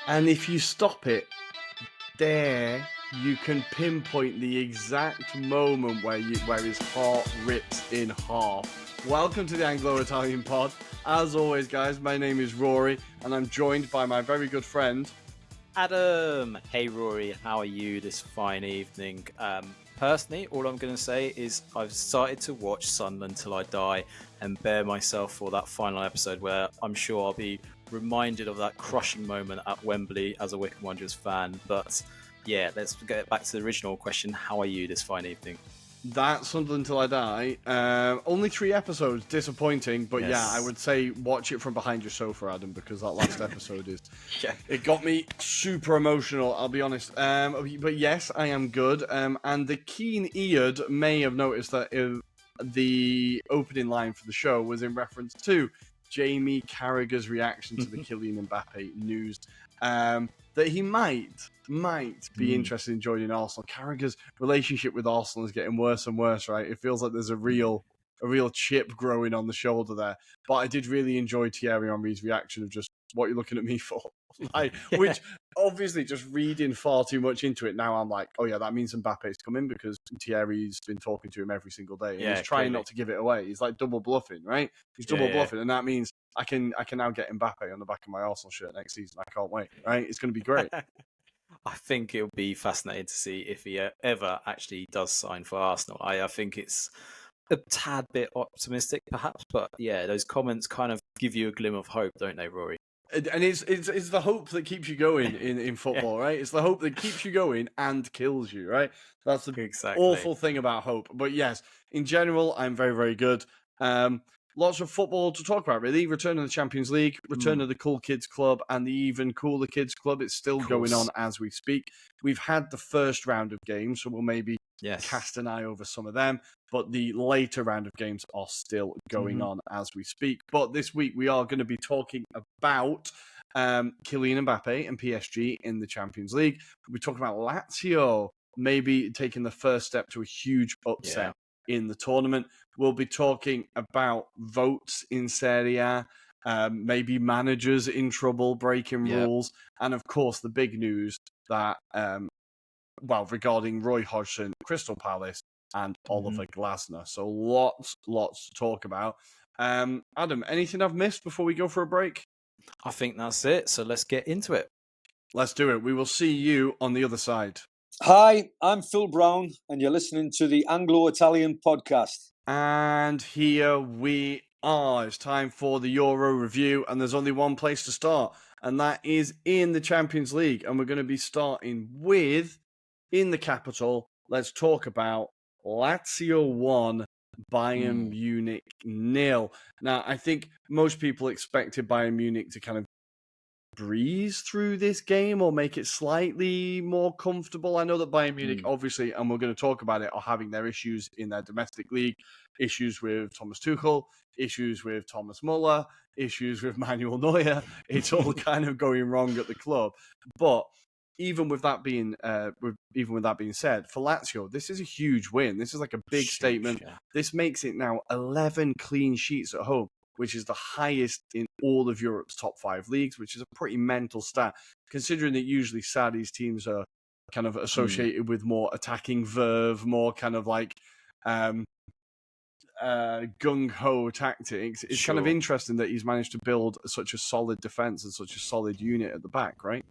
And if you stop it there, you can pinpoint the exact moment where his heart rips in half. Welcome to the Anglo-Italian pod. As always, guys, my name is Rory, and I'm joined by my very good friend Adam. Hey Rory, how are you this fine evening? Personally, all I'm going to say is I've started to watch Sunderland Till I Die and bear myself for that final episode where I'm sure I'll be reminded of that crushing moment at Wembley as a Wycombe Wanderers fan. But yeah, let's get back to the original question. How are you this fine evening? That Sunderland Till I Die. Only 3 episodes, disappointing, but Yes. Yeah, I would say watch it from behind your sofa, Adam, because that last episode is. Yeah. It got me super emotional, I'll be honest. But yes, I am good. And the keen-eared may have noticed that the opening line for the show was in reference to Jamie Carragher's reaction to the Kylian Mbappe news. That he might be interested in joining Arsenal. Carragher's relationship with Arsenal is getting worse and worse, right? It feels like there's a real chip growing on the shoulder there. But I did really enjoy Thierry Henry's reaction of just, what you're looking at me for? Which, obviously, just reading far too much into it, now I'm like, oh yeah, that means Mbappe's coming because Thierry's been talking to him every single day. And he's trying not to give it away. He's like double bluffing, right? He's double bluffing. And that means I can now get Mbappe on the back of my Arsenal shirt next season. I can't wait, right? It's going to be great. I think it'll be fascinating to see if he ever actually does sign for Arsenal. I think it's a tad bit optimistic, perhaps, but yeah, those comments kind of give you a glimmer of hope, don't they, Rory? And it's the hope that keeps you going in football, right? It's the hope that keeps you going and kills you, right? That's the awful thing about hope. But yes, in general, I'm very, very good. Lots of football to talk about, really. Return of the Champions League, return of the Cool Kids Club, and the Even Cooler Kids Club. It's still going on as we speak. We've had the first round of games, so we'll maybe cast an eye over some of them. But the later round of games are still going on as we speak. But this week, we are going to be talking about Kylian Mbappe and PSG in the Champions League. We're talking about Lazio maybe taking the first step to a huge upset in the tournament. We'll be talking about votes in Serie A, maybe managers in trouble, breaking rules, and of course the big news that, regarding Roy Hodgson, Crystal Palace, and Oliver Glasner. So lots to talk about. Adam, anything I've missed before we go for a break? I think that's it. So let's get into it. Let's do it. We will see you on the other side. Hi, I'm Phil Brown, and you're listening to the Anglo-Italian podcast. And here we are. It's time for the Euro review, and there's only one place to start, and that is in the Champions League. And we're going to be starting with, in the capital, let's talk about Lazio 1, Bayern Munich 0. Now, I think most people expected Bayern Munich to kind of breeze through this game or make it slightly more comfortable. I know that Bayern Munich, obviously, and we're going to talk about it, are having their issues in their domestic league, issues with Thomas Tuchel, issues with Thomas Muller, issues with Manuel Neuer. It's all kind of going wrong at the club. But even with that being said, for Lazio, this is a huge win. This is like a big statement. Yeah. This makes it now 11 clean sheets at home, which is the highest in all of Europe's top 5 leagues, which is a pretty mental stat, considering that usually Saudi's teams are kind of associated with more attacking verve, more kind of like gung-ho tactics. It's kind of interesting that he's managed to build such a solid defense and such a solid unit at the back, right?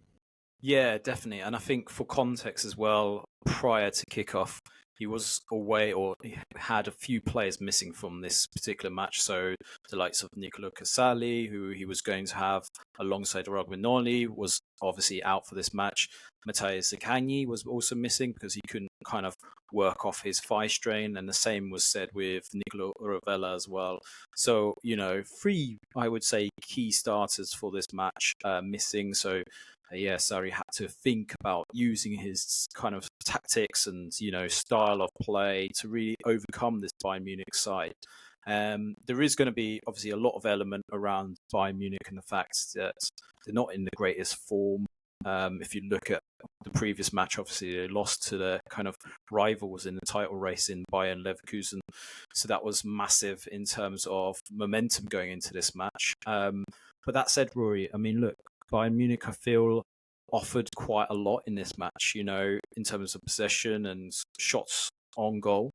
Yeah, definitely. And I think for context as well, prior to kickoff, he was away, or he had a few players missing from this particular match. So the likes of Nicolo Casali, who he was going to have alongside Romagnoli, was obviously out for this match. Matteo Zaccagni was also missing because he couldn't kind of work off his thigh strain. And the same was said with Nicolo Ravella as well. So, 3, I would say, key starters for this match missing. So Sarri had to think about using his kind of tactics and, style of play to really overcome this Bayern Munich side. There is going to be obviously a lot of element around Bayern Munich and the fact that they're not in the greatest form. If you look at the previous match, obviously they lost to their kind of rivals in the title race in Bayern Leverkusen. So that was massive in terms of momentum going into this match. But that said, Rory, I mean, look, Bayern Munich, I feel, offered quite a lot in this match, you know, in terms of possession and shots on goal.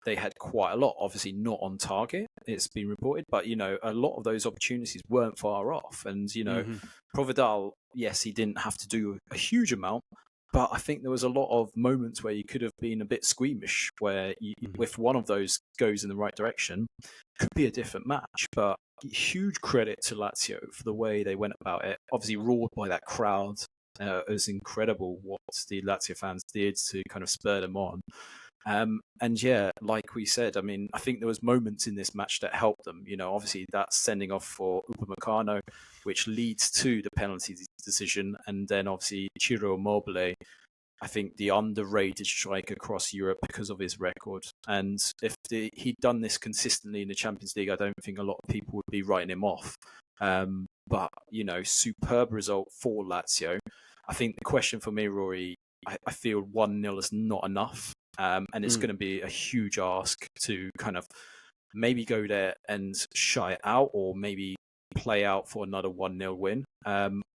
They had quite a lot, obviously not on target, it's been reported, but, you know, a lot of those opportunities weren't far off. And, you know, Provedal, yes, he didn't have to do a huge amount, but I think there was a lot of moments where you could have been a bit squeamish, where if one of those goes in the right direction, it could be a different match. But huge credit to Lazio for the way they went about it. Obviously roared by that crowd. It was incredible what the Lazio fans did to kind of spur them on. And yeah, like we said, I mean, I think there was moments in this match that helped them. You know, obviously that sending off for Upamecano, which leads to the penalty decision, and then obviously Ciro Immobile, I think the underrated striker across Europe because of his record. And if he'd done this consistently in the Champions League, I don't think a lot of people would be writing him off. But, you know, superb result for Lazio. I think the question for me, Rory, I feel 1-0 is not enough. And it's going to be a huge ask to kind of maybe go there and shy it out, or maybe play out for another 1-0 win.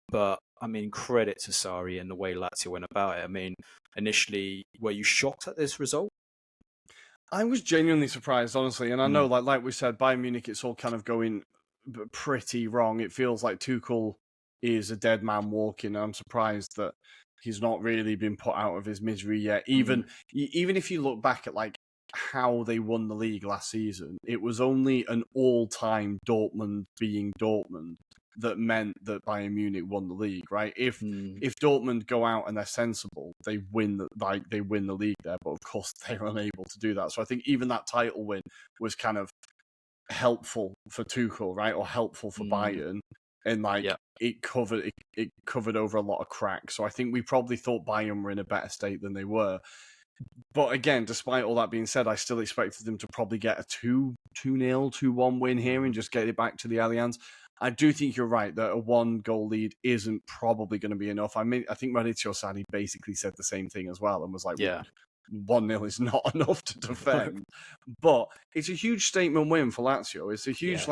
But I mean, credit to Sarri and the way Lazio went about it. I mean, initially, were you shocked at this result? I was genuinely surprised, honestly. And I know, like we said, Bayern Munich, it's all kind of going pretty wrong. It feels like Tuchel is a dead man walking. I'm surprised that he's not really been put out of his misery yet. Even if you look back at like how they won the league last season, it was only an all-time Dortmund being Dortmund that meant that Bayern Munich won the league, right? If Dortmund go out and they're sensible, they win the league there. But of course, they're unable to do that. So I think even that title win was kind of helpful for Tuchel, right, or helpful for Bayern. And it covered over a lot of cracks. So I think we probably thought Bayern were in a better state than they were. But again, despite all that being said, I still expected them to probably get a 2-0, 2-1 win here and just get it back to the Allianz. I do think you're right that a 1-goal lead isn't probably going to be enough. I mean, I think Maurizio Sarri basically said the same thing as well and was like, 1-0 is not enough to defend. But it's a huge statement win for Lazio. It's a huge,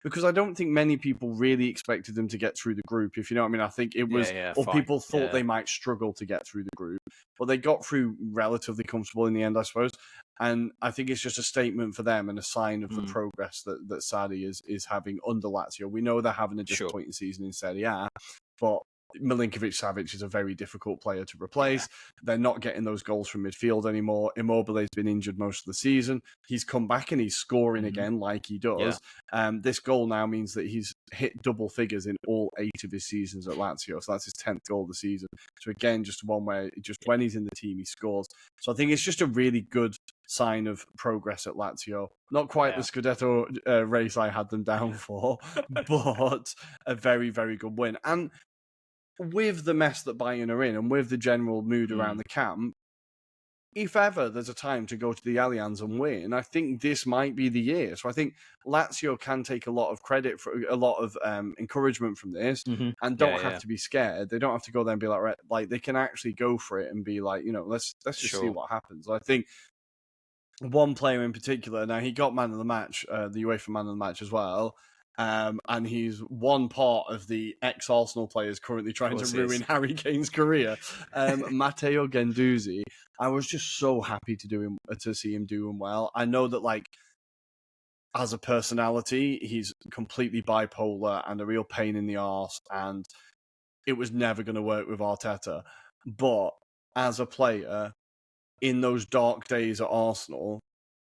because I don't think many people really expected them to get through the group, if you know what I mean. I think it was, people thought they might struggle to get through the group, but they got through relatively comfortable in the end, I suppose. And I think it's just a statement for them and a sign of the progress that Sarri is having under Lazio. We know they're having a disappointing season in Serie A, but Milinkovic-Savic is a very difficult player to replace. They're not getting those goals from midfield anymore. Immobile's been injured most of the season. He's come back and he's scoring again like he does. This goal now means that he's hit double figures in all 8 of his seasons at Lazio. So that's his 10th goal of the season. So again, just one where just when he's in the team, he scores. So I think it's just a really good sign of progress at Lazio. Not quite the Scudetto race I had them down for, but a very, very good win. And with the mess that Bayern are in and with the general mood around the camp, if ever there's a time to go to the Allianz and win, I think this might be the year. So I think Lazio can take a lot of credit for a lot of encouragement from this and don't have to be scared. They don't have to go there and be like they can actually go for it and be like, you know, let's just see what happens. I think one player in particular, now he got man of the match, the UEFA man of the match as well. And he's one part of the ex-Arsenal players currently trying to ruin Harry Kane's career. Matteo Guendouzi, I was just so happy to see him doing well. I know that, like, as a personality, he's completely bipolar and a real pain in the arse, and it was never going to work with Arteta. But as a player, in those dark days at Arsenal,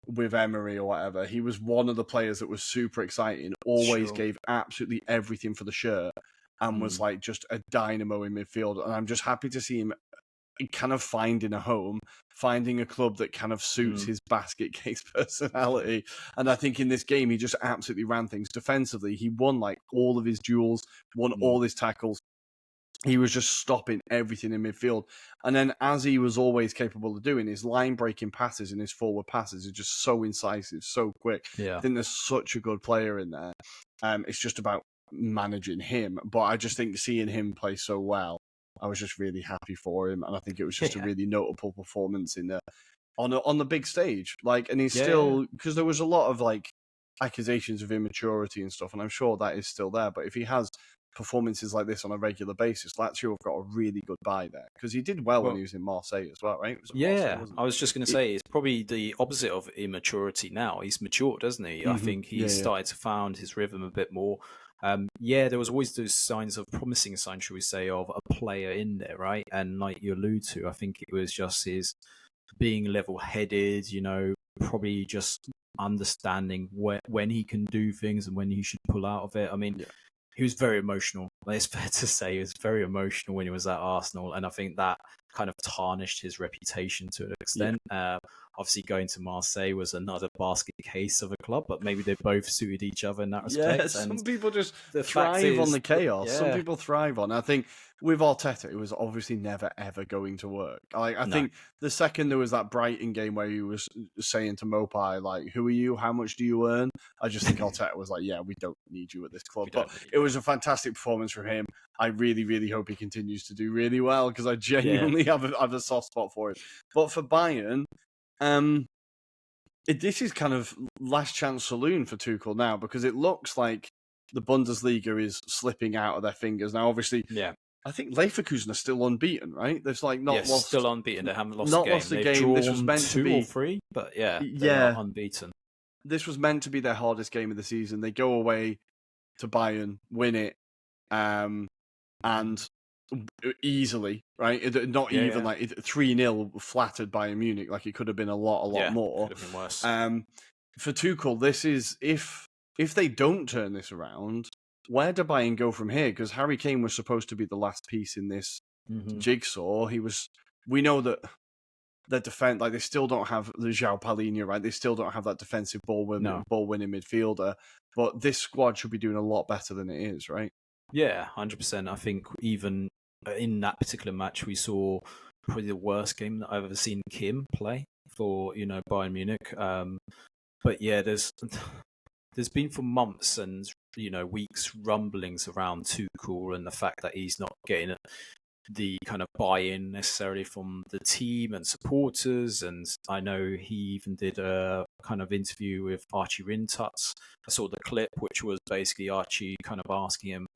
with Emery or whatever, he was one of the players that was super exciting, always gave absolutely everything for the shirt, and was like just a dynamo in midfield. And I'm just happy to see him kind of finding a home, finding a club that kind of suits his basket case personality. And I think in this game, he just absolutely ran things defensively. He won like all of his duels, won all his tackles. He was just stopping everything in midfield. And then, as he was always capable of doing, his line-breaking passes and his forward passes are just so incisive, so quick. I think there's such a good player in there. It's just about managing him. But I just think seeing him play so well, I was just really happy for him. And I think it was just a really notable performance on the big stage. Like, and he's still, because there was a lot of like accusations of immaturity and stuff, and I'm sure that is still there. But if he has performances like this on a regular basis, Lazio have got a really good buy there because he did well when he was in Marseille as well, right? Marseille, I was just going to say it's probably the opposite of immaturity now. He's matured, doesn't he? I think he's started to find his rhythm a bit more. There was always those promising signs, shall we say, of a player in there, right? And like you allude to, I think it was just his being level-headed, probably just understanding when he can do things and when he should pull out of it. I mean, he was very emotional. It's fair to say he was very emotional when he was at Arsenal, and I think that kind of tarnished his reputation to an extent. Obviously, going to Marseille was another basket case of a club, but maybe they both suited each other in that respect. Yeah, some people just thrive on the chaos. Some people thrive on. I think with Arteta, it was obviously never ever going to work. I think the second there was that Brighton game where he was saying to Mopai, like, "Who are you? How much do you earn?" I just think Arteta was like, "Yeah, we don't need you at this club." But it was a fantastic performance from him. I really, really hope he continues to do really well because I genuinely have a soft spot for him. But for Bayern, this is kind of last chance saloon for Tuchel now because it looks like the Bundesliga is slipping out of their fingers now. Obviously, I think Leverkusen are still unbeaten, right? They've lost, still unbeaten. They haven't lost a game. They've drawn this was meant 2 to be or 3, but they're not unbeaten. This was meant to be their hardest game of the season. They go away to Bayern, win it, and easily, right? Not even like 3-0 flattered Bayern Munich. Like it could have been a lot more. Could have been worse. For Tuchel, this is if they don't turn this around, where do Bayern go from here? Because Harry Kane was supposed to be the last piece in this jigsaw. We know that their defense, like they still don't have the João Palhinha, right? They still don't have that defensive ball winning midfielder. But this squad should be doing a lot better than it is, right? Yeah, 100%. I think even in that particular match, we saw probably the worst game that I've ever seen Kim play for Bayern Munich. But yeah, there's been for months and weeks rumblings around Tuchel and the fact that he's not getting the kind of buy-in necessarily from the team and supporters. And I know he even did a kind of interview with Archie Rintuts. I saw the clip, which was basically Archie kind of asking him,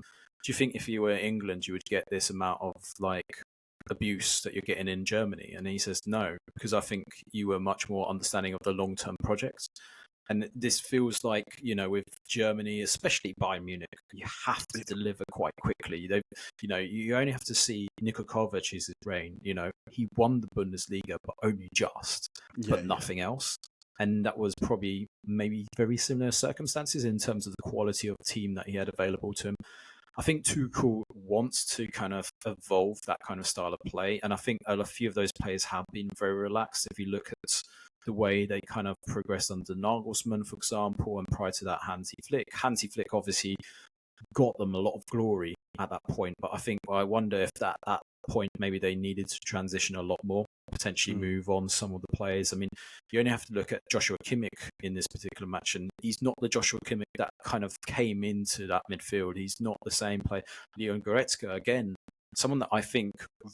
do you think if you were in England, you would get this amount of like abuse that you're getting in Germany? And he says, no, because I think you were much more understanding of the long-term projects. And this feels like, with Germany, especially Bayern Munich, you have to deliver quite quickly. You only have to see Niko Kovac's reign. He won the Bundesliga, but only just, but nothing else. And that was probably maybe very similar circumstances in terms of the quality of team that he had available to him. I think Tuchel wants to kind of evolve that kind of style of play. And I think a few of those players have been very relaxed. If you look at the way they kind of progressed under Nagelsmann, for example, and prior to that, Hansi Flick. Hansi Flick obviously got them a lot of glory at that point, but I wonder if at that point maybe they needed to transition a lot more, potentially move on some of the players. I mean, you only have to look at Joshua Kimmich in this particular match, and he's not the Joshua Kimmich that kind of came into that midfield. He's not the same player. Leon Goretzka, again, someone that I think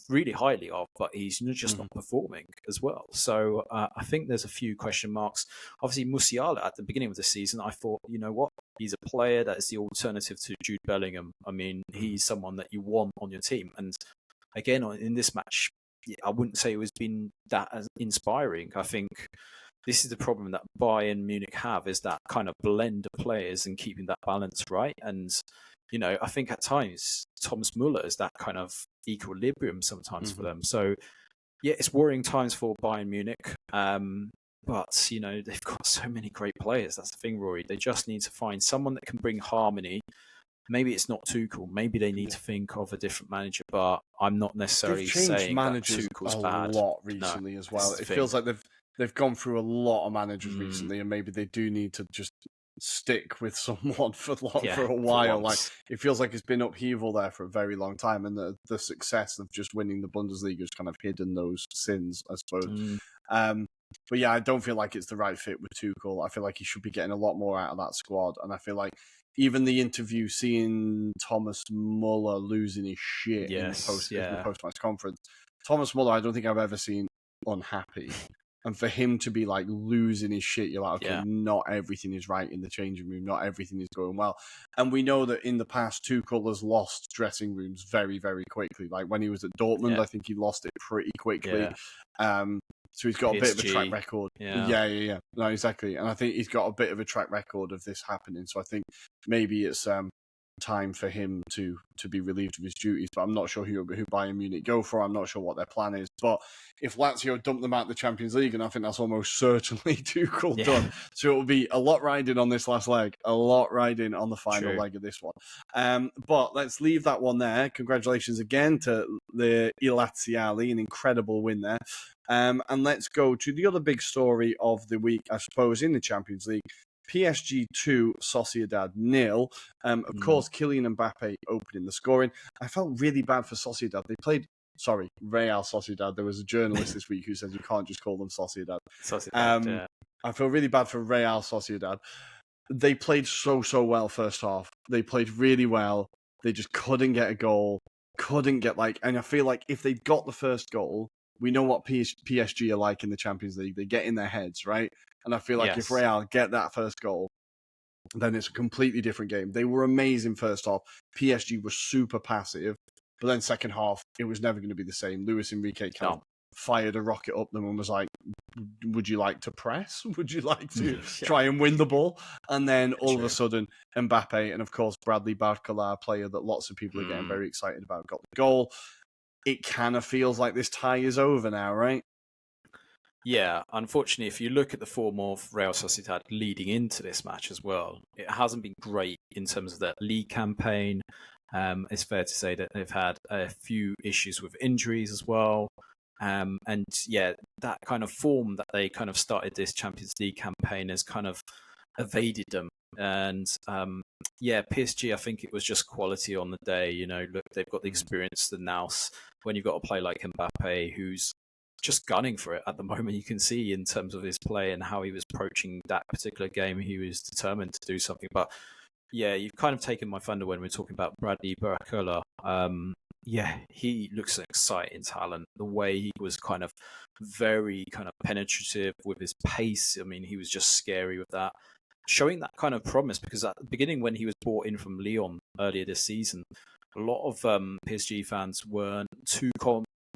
really highly of, but he's just not performing as well. So I think there's a few question marks. Obviously, Musiala at the beginning of the season, I thought, you know what? He's a player that is the alternative to Jude Bellingham. I mean, he's someone that you want on your team. And again, in this match, I wouldn't say it was been that as inspiring. I think this is the problem that Bayern Munich have, is that kind of blend of players and keeping that balance right. And I think at times Thomas Muller is that kind of equilibrium sometimes for them. So, yeah, it's worrying times for Bayern Munich. But, they've got so many great players. That's the thing, Rory. They just need to find someone that can bring harmony. Maybe it's not Tuchel. Maybe they need to think of a different manager. But I'm not necessarily saying that Tuchel's bad. A lot recently as well. It feels like they've gone through a lot of managers recently, and maybe they do need to just stick with someone for a while. Like it feels like it's been upheaval there for a very long time, and the success of just winning the Bundesliga has kind of hidden those sins, I suppose. But yeah, I don't feel like it's the right fit with Tuchel. I feel like he should be getting a lot more out of that squad, and I feel like even the interview, seeing Thomas Muller losing his shit in the post-match conference. Thomas Muller, I don't think I've ever seen unhappy. And for him to be like losing his shit, you're like, okay, not everything is right in the changing room. Not everything is going well. And we know that in the past, Tuchel has lost dressing rooms very, very quickly. Like when he was at Dortmund, I think he lost it pretty quickly. So he's got a bit of a track record. Yeah. No, exactly. And I think he's got a bit of a track record of this happening. So I think maybe it's time for him to be relieved of his duties, but I'm not sure who Bayern Munich go for. I'm not sure what their plan is, but if Lazio dump them out of the Champions League, and I think that's almost certainly Tuchel done, so it will be a lot riding on this last leg, a lot riding on the final leg of this one. But let's leave that one there. Congratulations again to the Laziali, an incredible win there. And let's go to the other big story of the week, I suppose, in the Champions League. PSG 2, Sociedad 0. Of course, Kylian Mbappe opening the scoring. I felt really bad for Sociedad. They played, Real Sociedad. There was a journalist this week who said you can't just call them Sociedad. I feel really bad for Real Sociedad. They played so well first half. They played really well. They just couldn't get a goal. And I feel like if they got the first goal, we know what PSG are like in the Champions League. They get in their heads, right? And I feel like if Real get that first goal, then it's a completely different game. They were amazing first half. PSG was super passive. But then second half, it was never going to be the same. Luis Enrique kind of fired a rocket up them and was like, would you like to press? Would you like to try and win the ball? And then all of a sudden, Mbappe and, of course, Bradley Barcola, a player that lots of people are getting very excited about, got the goal. It kind of feels like this tie is over now, right? Yeah, unfortunately, if you look at the form of Real Sociedad leading into this match as well, it hasn't been great in terms of the league campaign. It's fair to say that they've had a few issues with injuries as well. And that kind of form that they kind of started this Champions League campaign has kind of evaded them. And PSG, I think it was just quality on the day. You know, look, they've got the experience, the nous. When you've got a player like Mbappe, who's just gunning for it at the moment, you can see in terms of his play and how he was approaching that particular game, he was determined to do something. But yeah, you've kind of taken my thunder when we're talking about Bradley Barcola. He looks an exciting talent. The way he was kind of very kind of penetrative with his pace. I mean, he was just scary with that. Showing that kind of promise, because at the beginning when he was brought in from Lyon earlier this season, a lot of PSG fans weren't too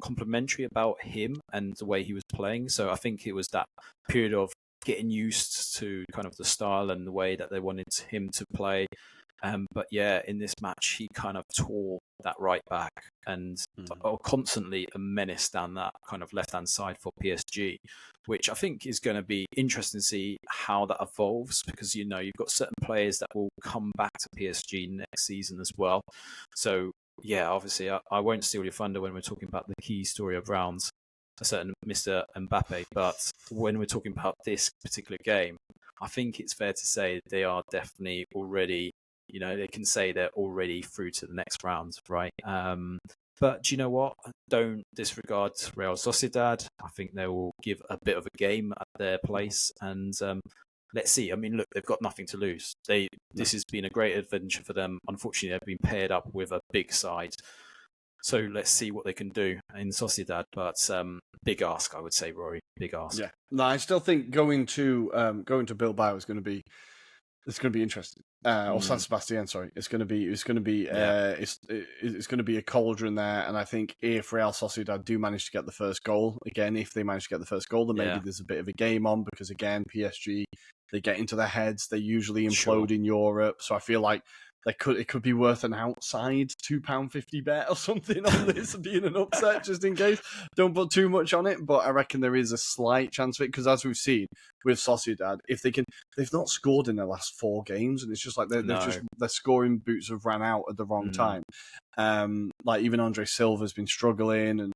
complimentary about him and the way he was playing. So I think it was that period of getting used to kind of the style and the way that they wanted him to play. But yeah, in this match, he kind of tore that right back and constantly a menace down that kind of left-hand side for PSG, which I think is going to be interesting to see how that evolves, because, you know, you've got certain players that will come back to PSG next season as well. So yeah, obviously, I won't steal your thunder when we're talking about the key story of rounds, a certain Mr. Mbappe. But when we're talking about this particular game, I think it's fair to say they are definitely already, you know, they can say they're already through to the next round, right? But do you know what? Don't disregard Real Sociedad. I think they will give a bit of a game at their place. And let's see. I mean, look, they've got nothing to lose. This has been a great adventure for them. Unfortunately, they've been paired up with a big side. So let's see what they can do in Sociedad. But big ask, I would say, Rory. Big ask. Yeah. No, I still think going to Bilbao is going to be interesting. Or San Sebastian, sorry. It's going to be a cauldron there. And I think if Real Sociedad do manage to get the first goal, again, if they manage to get the first goal, then maybe there's a bit of a game on, because again, PSG, they get into their heads. They usually implode in Europe. So I feel like it could be worth an outside £2.50 bet or something on this being an upset, just in case. Don't put too much on it, but I reckon there is a slight chance of it, because as we've seen with Sociedad, they've not scored in their last 4 games, and it's just like their scoring boots have ran out at the wrong time. Like even Andre Silva's been struggling,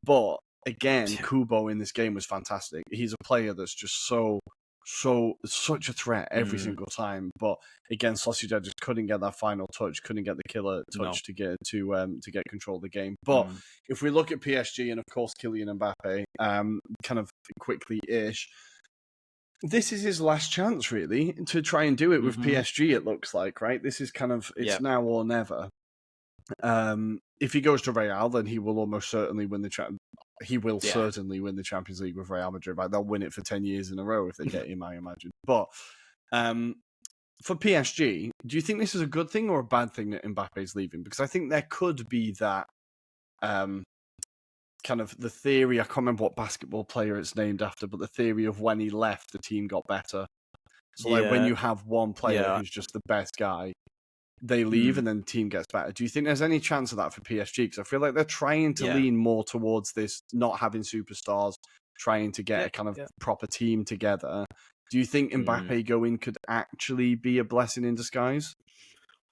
but again, Kubo in this game was fantastic. He's a player that's just such a threat every single time, but again, Sociedad just couldn't get that final touch, couldn't get the killer touch to get control of the game. But if we look at PSG and of course Kylian Mbappe, kind of quickly-ish, this is his last chance really to try and do it with PSG. It looks like, right? This is kind of now or never. If he goes to Real, then he will almost certainly win the he will certainly win the Champions League with Real Madrid. Like, they'll win it for 10 years in a row if they get him, I imagine. But for PSG, do you think this is a good thing or a bad thing that Mbappe's leaving? Because I think there could be that kind of the theory, I can't remember what basketball player it's named after, but the theory of when he left, the team got better. So like when you have one player who's just the best guy, they leave and then the team gets better. Do you think there's any chance of that for PSG? Because I feel like they're trying to lean more towards this, not having superstars, trying to get a kind of proper team together. Do you think Mbappe going could actually be a blessing in disguise?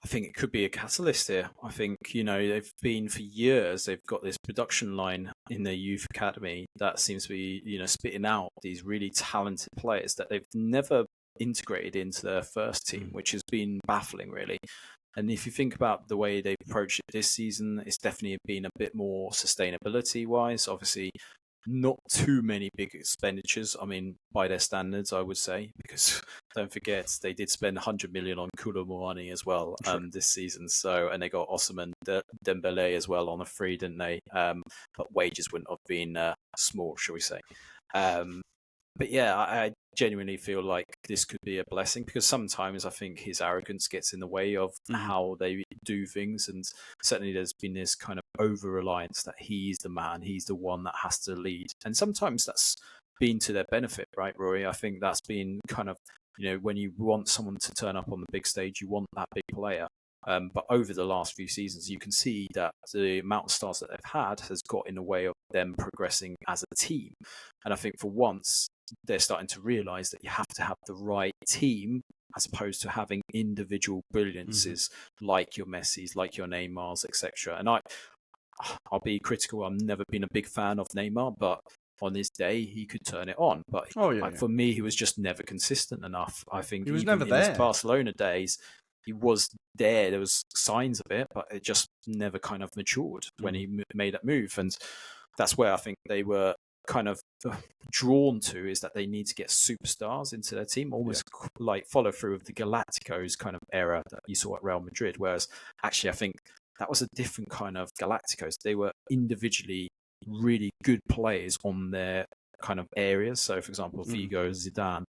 I think it could be a catalyst here. I think, they've been for years, they've got this production line in their youth academy that seems to be, spitting out these really talented players that they've never integrated into their first team, which has been baffling, really. And if you think about the way they've approached it this season, it's definitely been a bit more sustainability-wise. Obviously, not too many big expenditures, I mean, by their standards, I would say, because don't forget, they did spend 100 million on Koulibaly as well this season. So, and they got Osimhen, Dembele as well on a free, didn't they? But wages wouldn't have been small, shall we say. But yeah, I genuinely feel like this could be a blessing, because sometimes I think his arrogance gets in the way of how they do things, and certainly there's been this kind of over-reliance that he's the man, he's the one that has to lead, and sometimes that's been to their benefit, right, Rory? I think that's been kind of, when you want someone to turn up on the big stage, you want that big player. But over the last few seasons, you can see that the amount of stars that they've had has got in the way of them progressing as a team. And I think for once, they're starting to realise that you have to have the right team as opposed to having individual brilliances like your Messis, like your Neymars, etc. And I'll be critical. I've never been a big fan of Neymar, but on his day, he could turn it on. But for me, he was just never consistent enough. I think he was never there. In his Barcelona days, he was there. There was signs of it, but it just never kind of matured when he made that move. And that's where I think they were kind of drawn to, is that they need to get superstars into their team, almost like follow through of the Galacticos kind of era that you saw at Real Madrid. Whereas actually, I think that was a different kind of Galacticos. They were individually really good players on their kind of areas. So, for example, Figo, Zidane,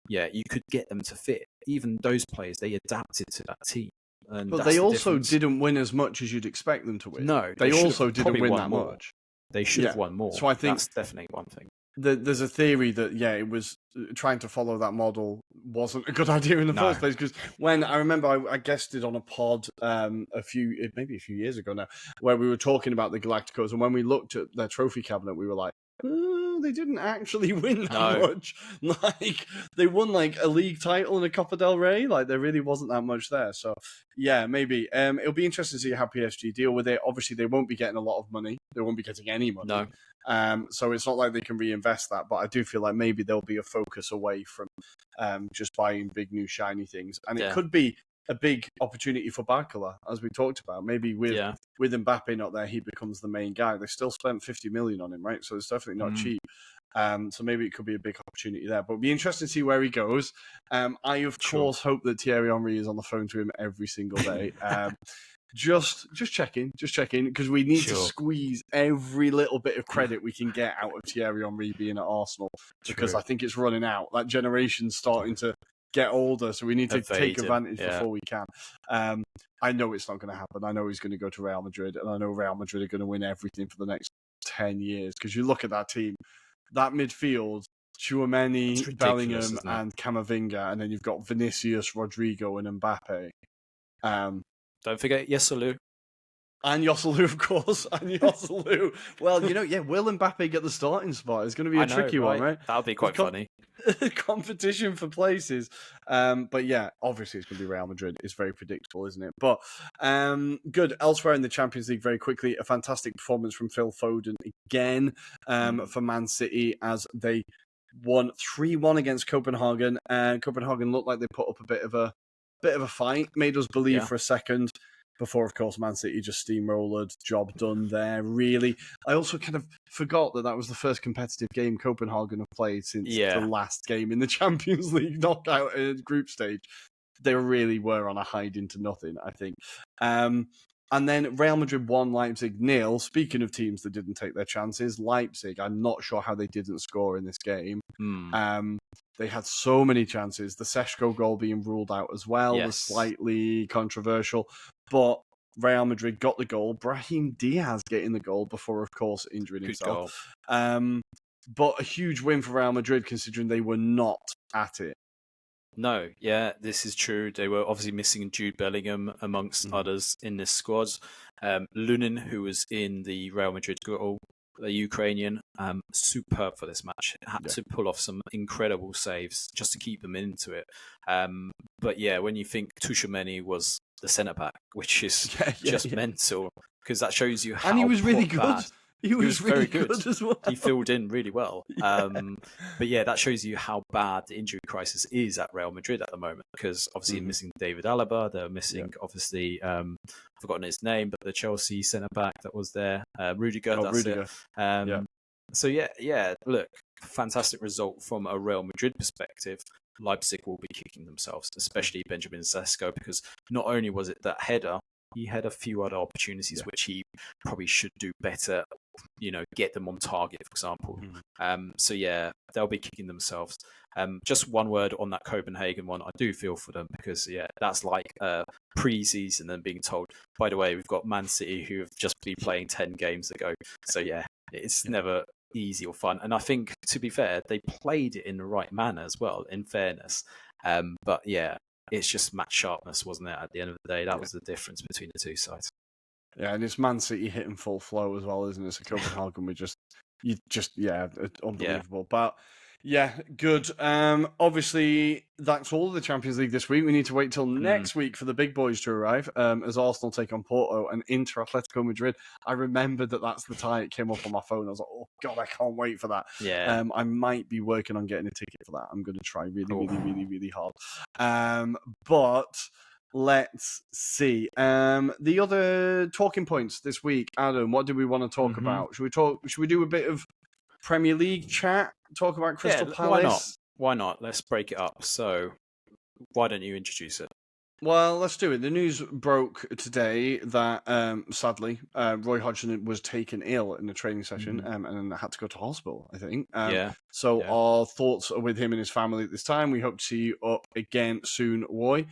you could get them to fit. Even those players, they adapted to that team. And but they also didn't win as much as you'd expect them to win. No, they also didn't win that much. They should have won more. So I think that's definitely one thing. There's a theory that, it was trying to follow that model wasn't a good idea in the first place. Because when I remember I guested on a pod maybe a few years ago now, where we were talking about the Galacticos, and when we looked at their trophy cabinet, we were like, they didn't actually win that much. Like, they won like a league title and a Copa del Rey. Like, there really wasn't that much there. So maybe it'll be interesting to see how PSG deal with it. Obviously, they won't be getting a lot of money. They won't be getting any money. No. So it's not like they can reinvest that, but I do feel like maybe there'll be a focus away from just buying big new shiny things, and it could be a big opportunity for Barcola, as we talked about. Maybe with Mbappe not there, he becomes the main guy. They still spent 50 million on him, right? So it's definitely not cheap. So maybe it could be a big opportunity there. But it'll be interesting to see where he goes. I, of course, hope that Thierry Henry is on the phone to him every single day. Just checking, because we need to squeeze every little bit of credit we can get out of Thierry Henry being at Arsenal, because I think it's running out. That generation's starting to get older, so we need to take advantage before we can. I know it's not going to happen. I know he's going to go to Real Madrid, and I know Real Madrid are going to win everything for the next 10 years, because you look at that team, that midfield, Tchouameni, Bellingham, and Camavinga, and then you've got Vinicius, Rodrigo, and Mbappe. Don't forget Yeselu. And Yoselu, of course. Well, will Mbappe get the starting spot? It's going to be a tricky one, right? That would be quite funny. Competition for places. But obviously it's going to be Real Madrid. It's very predictable, isn't it? But good. Elsewhere in the Champions League, very quickly, a fantastic performance from Phil Foden again for Man City, as they won 3-1 against Copenhagen. Copenhagen looked like they put up a bit of a fight, made us believe for a second, before, of course, Man City just steamrolled. Job done there, really. I also kind of forgot that was the first competitive game Copenhagen have played since the last game in the Champions League knockout group stage. They really were on a hide into nothing, I think. And then Real Madrid 1, Leipzig 0. Speaking of teams that didn't take their chances, Leipzig, I'm not sure how they didn't score in this game. They had so many chances. The Seshko goal being ruled out as well was slightly controversial. But Real Madrid got the goal. Brahim Diaz getting the goal before, of course, injuring himself. But a huge win for Real Madrid considering they were not at it. No, yeah, this is true. They were obviously missing Jude Bellingham amongst others in this squad. Lunin, who was in the Real Madrid goal, the Ukrainian, superb for this match. Had to pull off some incredible saves just to keep them into it. But yeah, when you think Tchouaméni was the centre back, which is just mental, because that shows you how. And he was really good. He was really very good as well. He filled in really well. But yeah, that shows you how bad the injury crisis is at Real Madrid at the moment, because obviously missing David Alaba, they're missing obviously, I've forgotten his name, but the Chelsea centre-back that was there, Rudiger. Rudiger. So yeah, look, fantastic result from a Real Madrid perspective. Leipzig will be kicking themselves, especially Benjamin Sesko, because not only was it that header, he had a few other opportunities which he probably should do better, get them on target, for example. So yeah, they'll be kicking themselves. Just one word on that Copenhagen one. I do feel for them because, that's like pre-season and being told, by the way, we've got Man City who have just been playing 10 games ago. So yeah, it's never easy or fun. And I think, to be fair, they played it in the right manner as well, in fairness. But yeah, it's just match sharpness, wasn't it? At the end of the day, that was the difference between the two sides. Yeah, and it's Man City hitting full flow as well, isn't it? So Copenhagen, unbelievable. But yeah, good. Obviously, that's all of the Champions League this week. We need to wait till next week for the big boys to arrive, as Arsenal take on Porto and Inter Atletico Madrid. I remembered that's the tie. It came up on my phone. I was like, oh God, I can't wait for that. Yeah. I might be working on getting a ticket for that. I'm going to try really hard. But let's see. The other talking points this week, Adam, what do we want to talk about? Should we do a bit of Premier League chat? Talk about Crystal Palace? Why not? Let's break it up. So, why don't you introduce it? Well, let's do it. The news broke today that, sadly, Roy Hodgson was taken ill in a training session and had to go to hospital, I think. So our thoughts are with him and his family at this time. We hope to see you up again soon, Roy.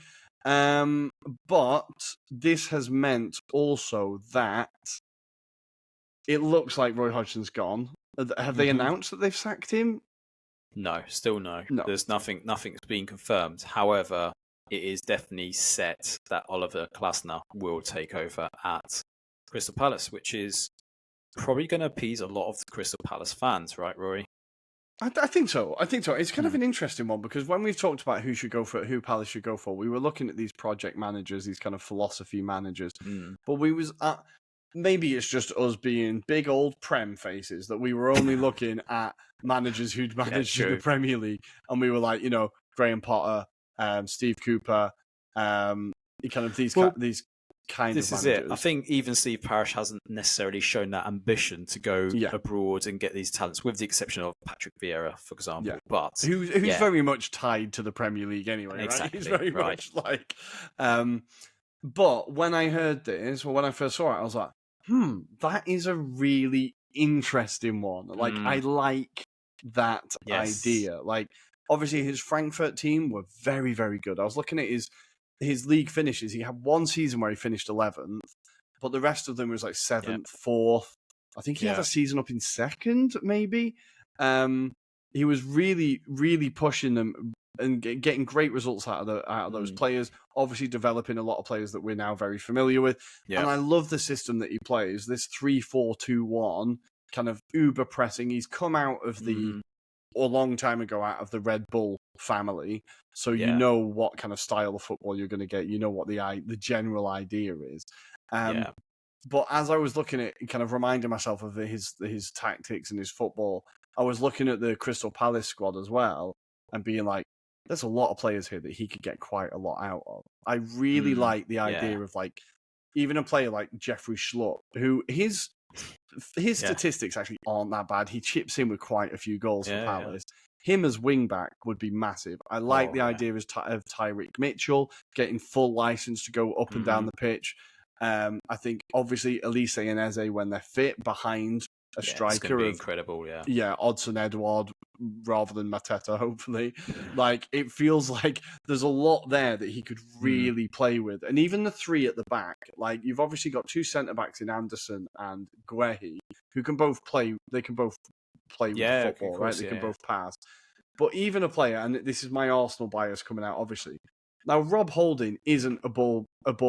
But this has meant also that it looks like Roy Hodgson's gone. Have they announced that they've sacked him? No, still no. There's nothing's been confirmed. However, it is definitely set that Oliver Glasner will take over at Crystal Palace, which is probably going to appease a lot of the Crystal Palace fans, right, Rory? I think so. It's kind of an interesting one because when we've talked about who Palace should go for, we were looking at these project managers, these kind of philosophy managers. But we was maybe it's just us being big old Prem faces that we were only looking at managers who'd managed the Premier League, and we were like, Graham Potter, Steve Cooper, these kind of managers. This is it. I think even Steve Parish hasn't necessarily shown that ambition to go abroad and get these talents, with the exception of Patrick Vieira, for example. Yeah. But who's very much tied to the Premier League anyway, exactly, right? He's very much like. But when I heard this, or when I first saw it, I was like, that is a really interesting one. Like, I like that idea. Like, obviously, his Frankfurt team were very, very good. I was looking at his league finishes. He had one season where he finished 11th, but the rest of them was like 7th, 4th. I think he had a season up in 2nd, maybe. He was really, really pushing them and getting great results out of those players. Obviously, developing a lot of players that we're now very familiar with. And I love the system that he plays. This 3-4-2-1 kind of uber pressing. He's come out of a long time ago out of the Red Bull family, so you know what kind of style of football you're going to get. You know what the general idea is. But as I was looking at, kind of reminding myself of his tactics and his football, I was looking at the Crystal Palace squad as well and being like, there's a lot of players here that he could get quite a lot out of. I really like the idea of like even a player like Jeffrey Schlupp, who his statistics actually aren't that bad. He chips in with quite a few goals for Palace. Him as wing-back would be massive. I like the idea of Tyreek Mitchell getting full license to go up and down the pitch. I think obviously Elise and Eze, when they're fit behind a striker, it's gonna be incredible. Yeah, Odson Edward rather than Mateta. Hopefully, like it feels like there's a lot there that he could really play with, and even the three at the back. Like you've obviously got two centre backs in Anderson and Guehi, who can both play. They can both play with the football, right? They can both pass. But even a player, and this is my Arsenal bias coming out, obviously. Now, Rob Holding isn't a ball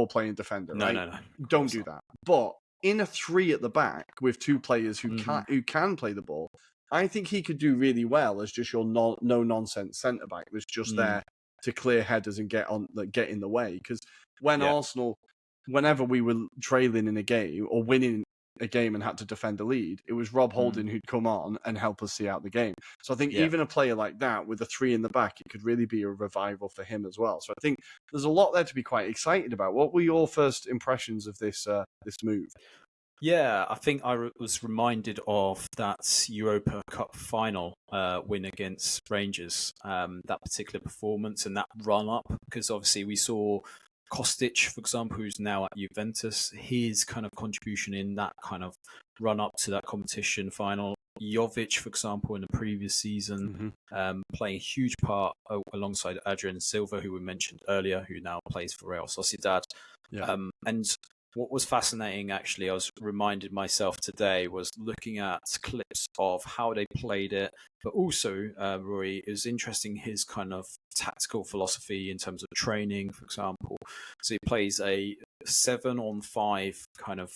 playing defender, right? No. Don't do that. But in a three at the back with two players who can play the ball, I think he could do really well as just your no nonsense centre back that's just there to clear headers and get in the way. Because when Arsenal, whenever we were trailing in a game or winning a game and had to defend a lead, it was Rob Holding who'd come on and help us see out the game. So I think even a player like that with a three in the back, it could really be a revival for him as well. So I think there's a lot there to be quite excited about. What were your first impressions of this move? Yeah, I think I was reminded of that Europa Cup final win against Rangers, that particular performance and that run up, because obviously we saw Kostic, for example, who's now at Juventus, his kind of contribution in that kind of run up to that competition final. Jovic, for example, in the previous season, playing a huge part alongside Adrian Silva, who we mentioned earlier, who now plays for Real Sociedad. Yeah. And what was fascinating, actually, I was reminded myself today, was looking at clips of how they played it, but also, Roy, it was interesting his kind of tactical philosophy in terms of training, for example. So he plays a 7-on-5 kind of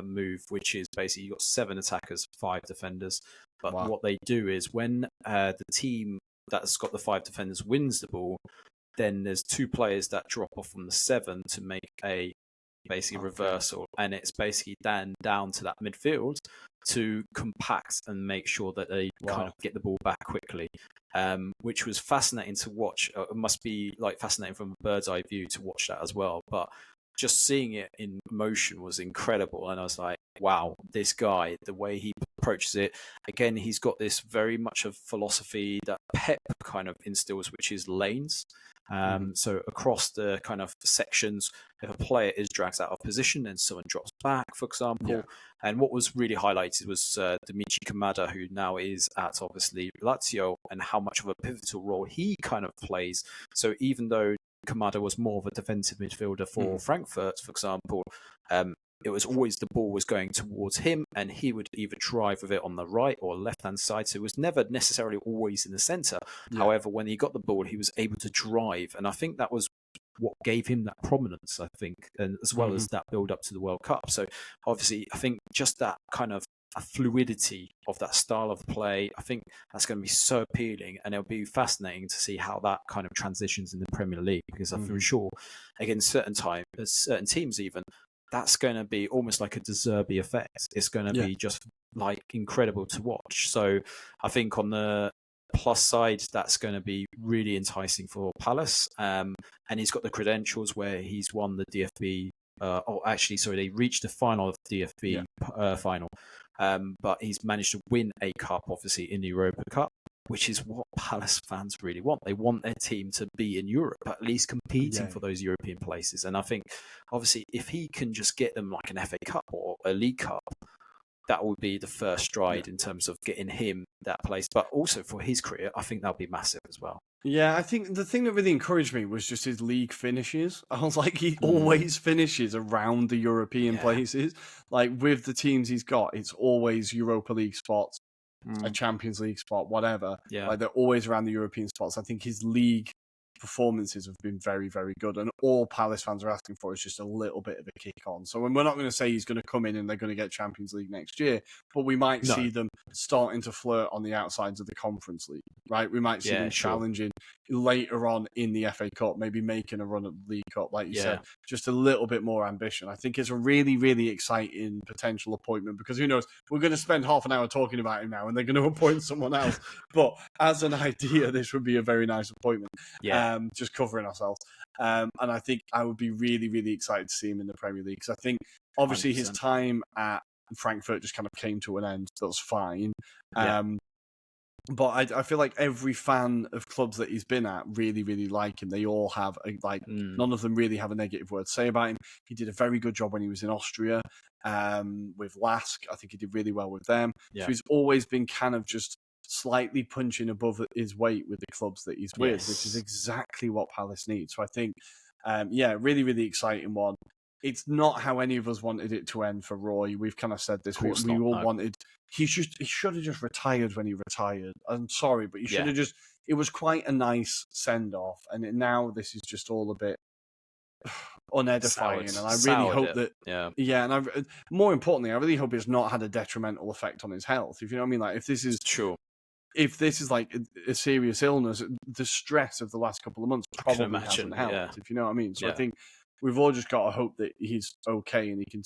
move, which is basically you've got 7 attackers, 5 defenders. But what they do is when the team that's got the 5 defenders wins the ball, then there's 2 players that drop off from the 7 to make a reversal, and it's basically then down to that midfield to compact and make sure that they kind of get the ball back quickly, which was fascinating to watch. It must be like fascinating from a bird's eye view to watch that as well, but just seeing it in motion was incredible. And I was like, wow, this guy, the way he approaches it, again, he's got this very much of philosophy that Pep kind of instills, which is lanes. So across the kind of sections, if a player is dragged out of position and someone drops back, for example, and what was really highlighted was Dimitri Kamada, who now is at obviously Lazio, and how much of a pivotal role he kind of plays. So even though Kamada was more of a defensive midfielder for Frankfurt, for example, it was always the ball was going towards him, and he would either drive with it on the right or left-hand side. So it was never necessarily always in the centre. However, when he got the ball, he was able to drive. And I think that was what gave him that prominence, I think, and as well as that build-up to the World Cup. So obviously, I think just that kind of a fluidity of that style of play, I think that's going to be so appealing, and it'll be fascinating to see how that kind of transitions in the Premier League, because I'm for sure against certain teams even, that's going to be almost like a De Zerbi effect. It's going to be just like incredible to watch. So I think on the plus side, that's going to be really enticing for Palace. And he's got the credentials where he's won the DFB. They reached the final of the DFB final. But he's managed to win a cup, obviously, in the Europa Cup, which is what Palace fans really want. They want their team to be in Europe, at least competing for those European places. And I think, obviously, if he can just get them like an FA Cup or a League Cup, that would be the first stride in terms of getting him that place. But also for his career, I think that'll be massive as well. Yeah, I think the thing that really encouraged me was just his league finishes. I was like, he always finishes around the European places. Like with the teams he's got, it's always Europa League spots, a Champions League spot, whatever. Yeah. Like they're always around the European spots. I think his league performances have been very, very good, and all Palace fans are asking for is just a little bit of a kick on. So we're not going to say he's going to come in and they're going to get Champions League next year, but we might see them starting to flirt on the outsides of the Conference League, right? We might see them challenging later on in the FA Cup, maybe making a run at the League Cup, like you said, just a little bit more ambition. I think it's a really, really exciting potential appointment, because who knows, we're going to spend half an hour talking about him now and they're going to appoint someone else. But as an idea, this would be a very nice appointment. Just covering ourselves. And I think I would be really, really excited to see him in the Premier League, because I think obviously 100%. His time at Frankfurt just kind of came to an end. That was fine. But I feel like every fan of clubs that he's been at really, really like him. They all have, none of them really have a negative word to say about him. He did a very good job when he was in Austria with Lask. I think he did really well with them. Yeah. So he's always been kind of just slightly punching above his weight with the clubs that he's with, which is exactly what Palace needs. So I think, really, really exciting one. It's not how any of us wanted it to end for Roy. We've kind of said this. We all wanted... He should have just retired when he retired. I'm sorry, but he should have just... It was quite a nice send-off, and now this is just all a bit unedifying. And I really hope that... Yeah, and more importantly, I really hope it's not had a detrimental effect on his health. If you know what I mean? Like, if this is... Sure. If this is like a serious illness, the stress of the last couple of months probably hasn't helped, if you know what I mean. So I think we've all just got to hope that he's okay and he can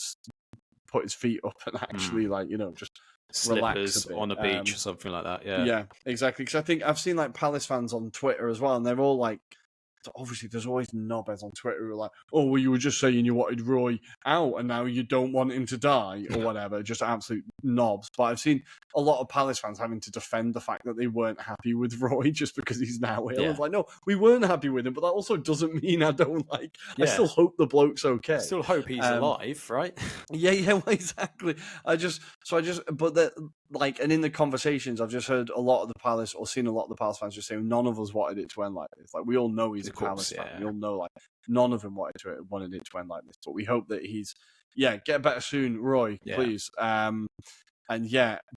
put his feet up and actually, just slippers on a beach or something like that. Yeah, exactly. Because I think I've seen like Palace fans on Twitter as well, and they're all like, obviously there's always knobheads on Twitter who are like, oh, well, you were just saying you wanted Roy out and now you don't want him to die or whatever, just absolute knobs. But I've seen a lot of Palace fans having to defend the fact that they weren't happy with Roy just because he's now ill. It's like, no, we weren't happy with him, but that also doesn't mean I don't like... I still hope the bloke's okay. I still hope he's alive, right? Well, exactly. And in the conversations, I've just heard a lot of the Palace, or seen a lot of the Palace fans just saying none of us wanted it to end like this. Like, we all know he's a Palace fan. We all know, like, none of them wanted it to end like this. But we hope that he's, get better soon, Roy, please.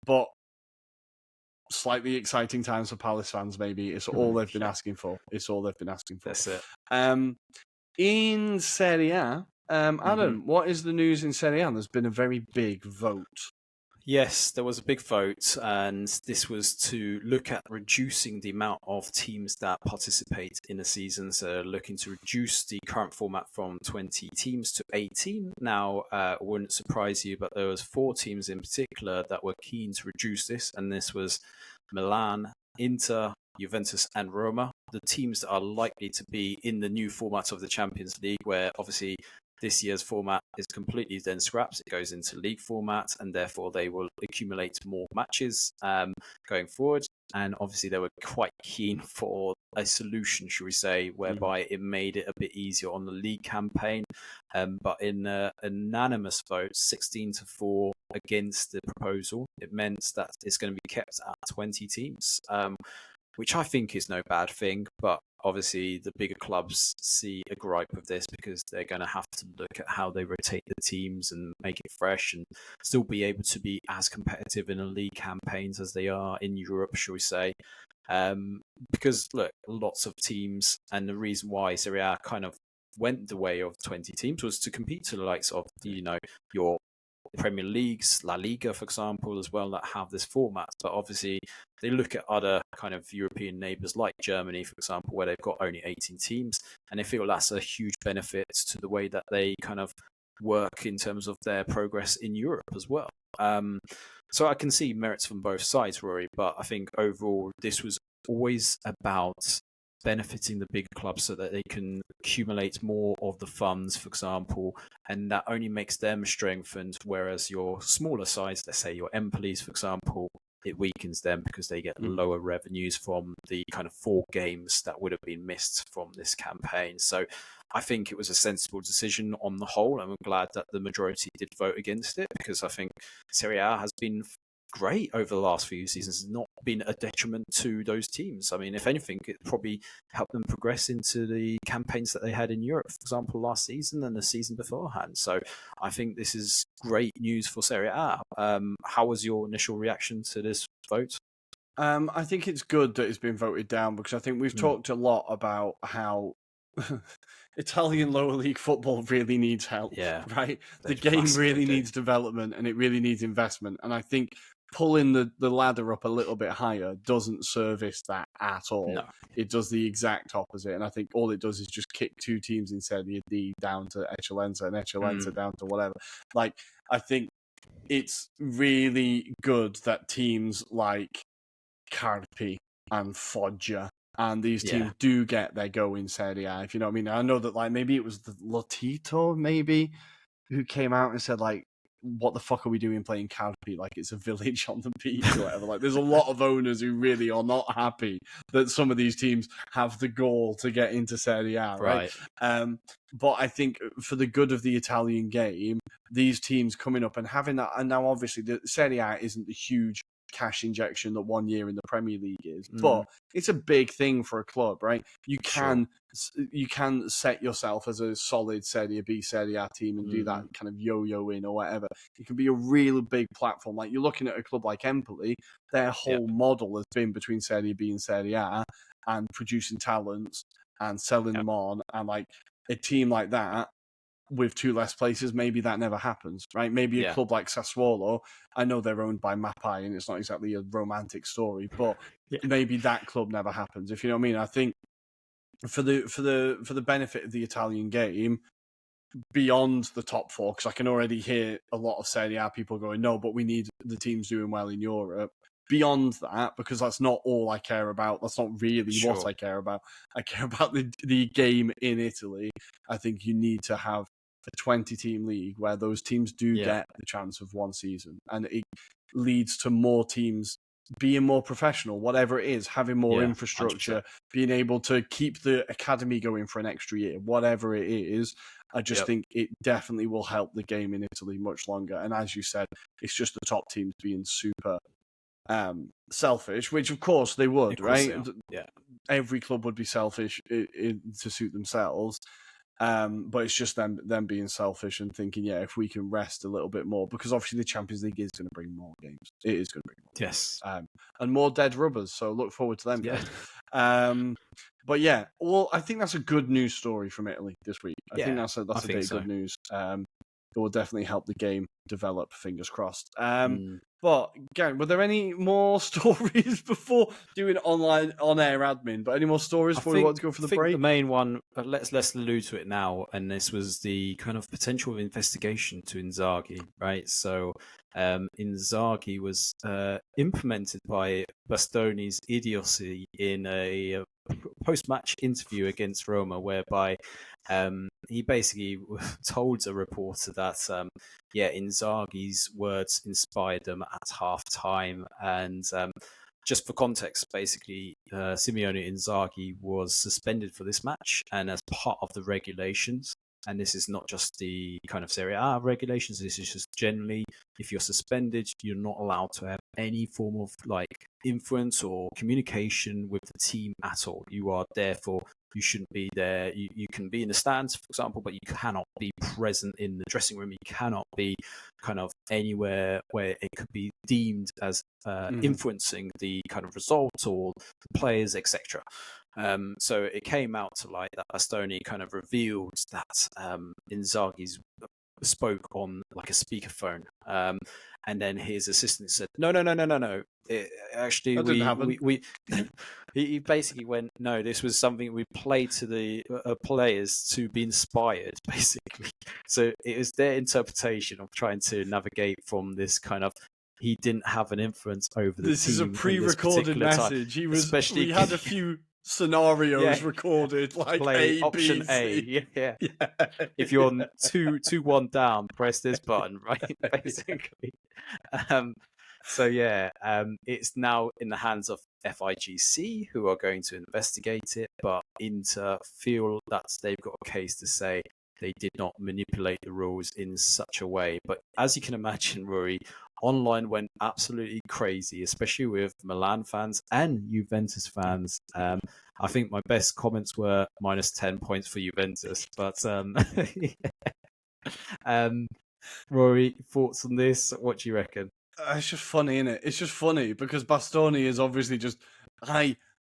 But slightly exciting times for Palace fans, maybe. It's all they've been asking for. That's it. In Serie A, Adam, what is the news in Serie A? There's been a very big vote. Yes, there was a big vote, and this was to look at reducing the amount of teams that participate in a season. So looking to reduce the current format from 20 teams to 18. Now, it wouldn't surprise you, but there was 4 teams in particular that were keen to reduce this, and this was Milan, Inter, Juventus and Roma, the teams that are likely to be in the new format of the Champions League, where obviously this year's format is completely then scrapped. It goes into league format, and therefore they will accumulate more matches going forward. And obviously they were quite keen for a solution, should we say, whereby it made it a bit easier on the league campaign. But in an unanimous vote, 16-4 against the proposal, it meant that it's going to be kept at 20 teams, which I think is no bad thing. But obviously the bigger clubs see a gripe with this because they're going to have to look at how they rotate the teams and make it fresh and still be able to be as competitive in the league campaigns as they are in Europe, shall we say. Because, look, lots of teams, and the reason why Serie A kind of went the way of 20 teams was to compete to the likes of, your Premier Leagues, La Liga, for example, as well, that have this format. But obviously, they look at other kind of European neighbours like Germany, for example, where they've got only 18 teams, and they feel that's a huge benefit to the way that they kind of work in terms of their progress in Europe as well. So I can see merits from both sides, Rory, but I think overall this was always about benefiting the big clubs so that they can accumulate more of the funds, for example, and that only makes them strengthened, whereas your smaller sides, let's say your Empolis, for example, it weakens them because they get lower revenues from the kind of 4 games that would have been missed from this campaign. So I think it was a sensible decision on the whole. I'm glad that the majority did vote against it, because I think Serie A has been great over the last few seasons. It's not been a detriment to those teams. I mean, if anything, it probably helped them progress into the campaigns that they had in Europe, for example, last season and the season beforehand. So I think this is great news for Serie A. How was your initial reaction to this vote? I think it's good that it's been voted down, because I think we've talked a lot about how Italian lower league football really needs help, right? The game really needs development, and it really needs investment. And I think pulling the ladder up a little bit higher doesn't service that at all. No. It does the exact opposite. And I think all it does is just kick 2 teams in Serie D down to Eccellenza and Eccellenza down to whatever. Like, I think it's really good that teams like Carpi and Foggia and these teams do get their go in Serie A, if you know what I mean. I know that, like, maybe it was the Lotito, maybe, who came out and said, like, what the fuck are we doing playing Carpi like it's a village on the beach or whatever? Like, there's a lot of owners who really are not happy that some of these teams have the gall to get into Serie A, right? But I think for the good of the Italian game, these teams coming up and having that, and now obviously the Serie A isn't the huge cash injection that 1 year in the Premier League is, but it's a big thing for a club, right? You can set yourself as a solid Serie B, Serie A team and do that kind of yo-yo in or whatever. It can be a real big platform. Like, you're looking at a club like Empoli, their whole model has been between Serie B and Serie A and producing talents and selling them on, and like a team like that with 2 less places, maybe that never happens, right? Maybe a club like Sassuolo, I know they're owned by Mapai and it's not exactly a romantic story, but maybe that club never happens, if you know what I mean. I think for the benefit of the Italian game, beyond the top 4, because I can already hear a lot of Serie A people going, no, but we need the teams doing well in Europe. Beyond that, because that's not all I care about. That's not really what I care about. I care about the game in Italy. I think you need to have a 20-team league where those teams do get the chance of one season, and it leads to more teams being more professional, whatever it is, having more infrastructure, 100%. Being able to keep the academy going for an extra year, whatever it is. I just think it definitely will help the game in Italy much longer. And as you said, it's just the top teams being super selfish, which of course they would, right? Every club would be selfish to suit themselves. But it's just them being selfish and thinking, if we can rest a little bit more, because obviously the Champions League is going to bring more games. It is going to bring more games. And more dead rubbers. So look forward to them. But I think that's a good news story from Italy this week. I think that's a bit of good news. It will definitely help the game develop, fingers crossed. But Garen, were there any more stories before doing on-air admin? But any more stories before we want to go for the break? The main one, let's allude to it now, and this was the kind of potential investigation to Inzaghi, right? So Inzaghi was implemented by Bastoni's idiocy in a post-match interview against Roma, whereby he basically told a reporter that Inzaghi's words inspired them at half-time. And just for context, basically, Simone Inzaghi was suspended for this match, and as part of the regulations, and this is not just the kind of Serie A regulations, this is just generally, if you're suspended, you're not allowed to have any form of like influence or communication with the team at all. You are therefore, you shouldn't be there. You can be in the stands, for example, but you cannot be present in the dressing room. You cannot be kind of anywhere where it could be deemed as influencing the kind of results or the players, etc. So it came out to light that Bastoni kind of revealed that Inzaghi's spoke on like a speakerphone, and then his assistant said, "No. Actually, we he basically went, no, this was something we played to the players to be inspired, basically." So it was their interpretation of trying to navigate from this kind of, he didn't have an influence over the team. This is a pre-recorded message. He was, we had a few scenarios recorded, like A, option B, C. A. If you're 2-1 down, press this button, right? Basically. It's now in the hands of FIGC, who are going to investigate it, but Inter feel that they've got a case to say they did not manipulate the rules in such a way. But as you can imagine, Rory, online went absolutely crazy, especially with Milan fans and Juventus fans. I think my best comments were -10 points for Juventus. But Rory, thoughts on this? What do you reckon? It's just funny, isn't it? It's just funny because Bastoni is obviously just...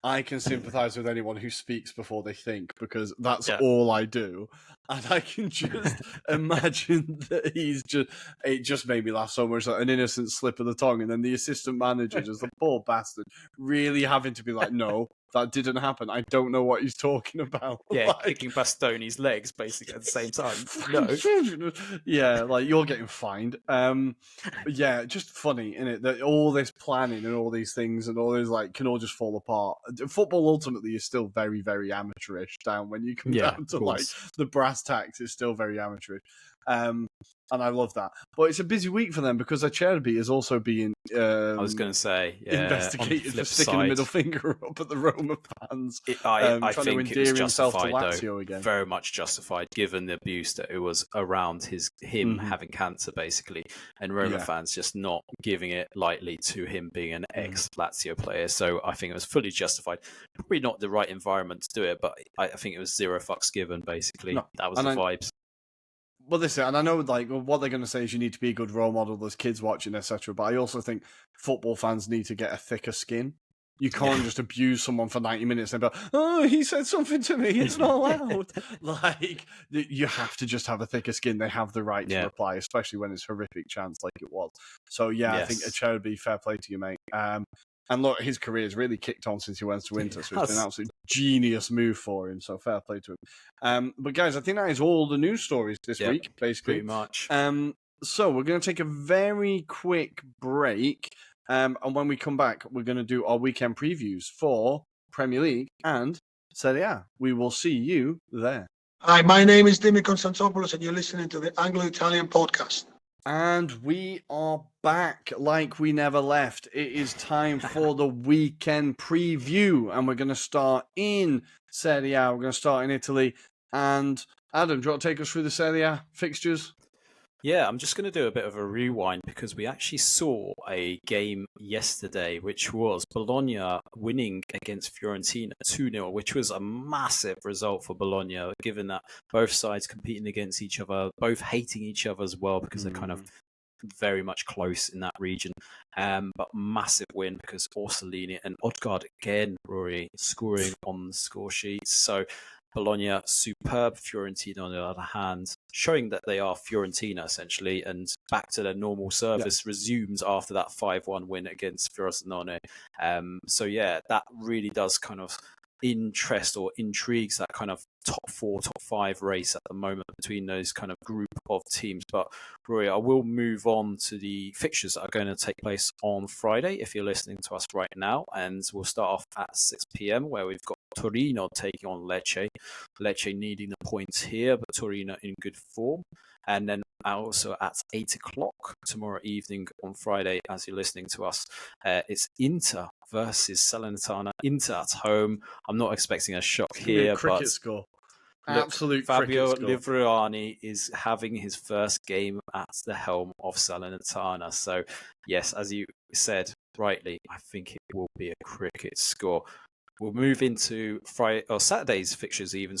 I can sympathise with anyone who speaks before they think, because that's all I do. And I can just imagine that it just made me laugh so much, like an innocent slip of the tongue. And then the assistant manager, just the poor bastard, really having to be like, no, that didn't happen. I don't know what he's talking about. Yeah, kicking Bastoni's legs, basically, at the same time. No. Yeah, like, you're getting fined. Yeah, just funny, innit? That all this planning and all these things and all these, like, can all just fall apart. Football ultimately is still very, very amateurish down when you come down to, like, the brass tacks. It's still very amateurish. And I love that. But it's a busy week for them because Acerbi is also being I was going to say, investigated for sticking a middle finger up at the Roma fans. I trying think to it was endear himself to justified, Lazio though. again. Very much justified, given the abuse that it was around him having cancer, basically, and Roma fans just not giving it lightly to him being an ex-Lazio player. So I think it was fully justified. Probably not the right environment to do it, but I think it was zero fucks given, basically. No. That was the vibes. Well, listen, and I know what they're going to say is you need to be a good role model, there's kids watching, etc. But I also think football fans need to get a thicker skin. You can't just abuse someone for 90 minutes and be like, oh, he said something to me, it's not allowed. You have to just have a thicker skin. They have the right to reply, especially when it's horrific chance like it was. So, I think Acerbi, fair play to you, mate. And look, his career's really kicked on since he went to Inter, so it's been an absolute genius move for him, so fair play to him. But guys, I think that is all the news stories this week, basically. Pretty much. So we're going to take a very quick break, and when we come back, we're going to do our weekend previews for Premier League and Serie A. We will see you there. Hi, my name is Dimi Konstantopoulos, and you're listening to the Anglo-Italian podcast. And we are back like we never left. It is time for the weekend preview. And we're going to start in Serie A. We're going to start in Italy. And Adam, do you want to take us through the Serie A fixtures? Yeah, I'm just going to do a bit of a rewind because we actually saw a game yesterday, which was Bologna winning against Fiorentina 2-0, which was a massive result for Bologna, given that both sides competing against each other, both hating each other as well, because they're kind of very much close in that region. But massive win because Orsolini and Odgaard again, Rory, scoring on the score sheets. So Bologna, superb. Fiorentina, on the other hand, showing that they are Fiorentina, essentially, and back to their normal service resumes after that 5-1 win against Frosinone. That really does kind of interest or intrigues that kind of top 4, top 5 race at the moment between those kind of group of teams. But Rory, I will move on to the fixtures that are going to take place on Friday if you're listening to us right now, and we'll start off at 6 p.m. where we've got Torino taking on Lecce. Lecce needing the points here, but Torino in good form. And then also at 8 o'clock tomorrow evening on Friday, as you're listening to us, it's Inter versus Salernitana. Inter at home. I'm not expecting a shock here, cricket score. Look, Absolute Fabio cricket score. Livrani is having his first game at the helm of Salernitana. So, yes, as you said rightly, I think it will be a cricket score. We'll move into Saturday's fixtures even,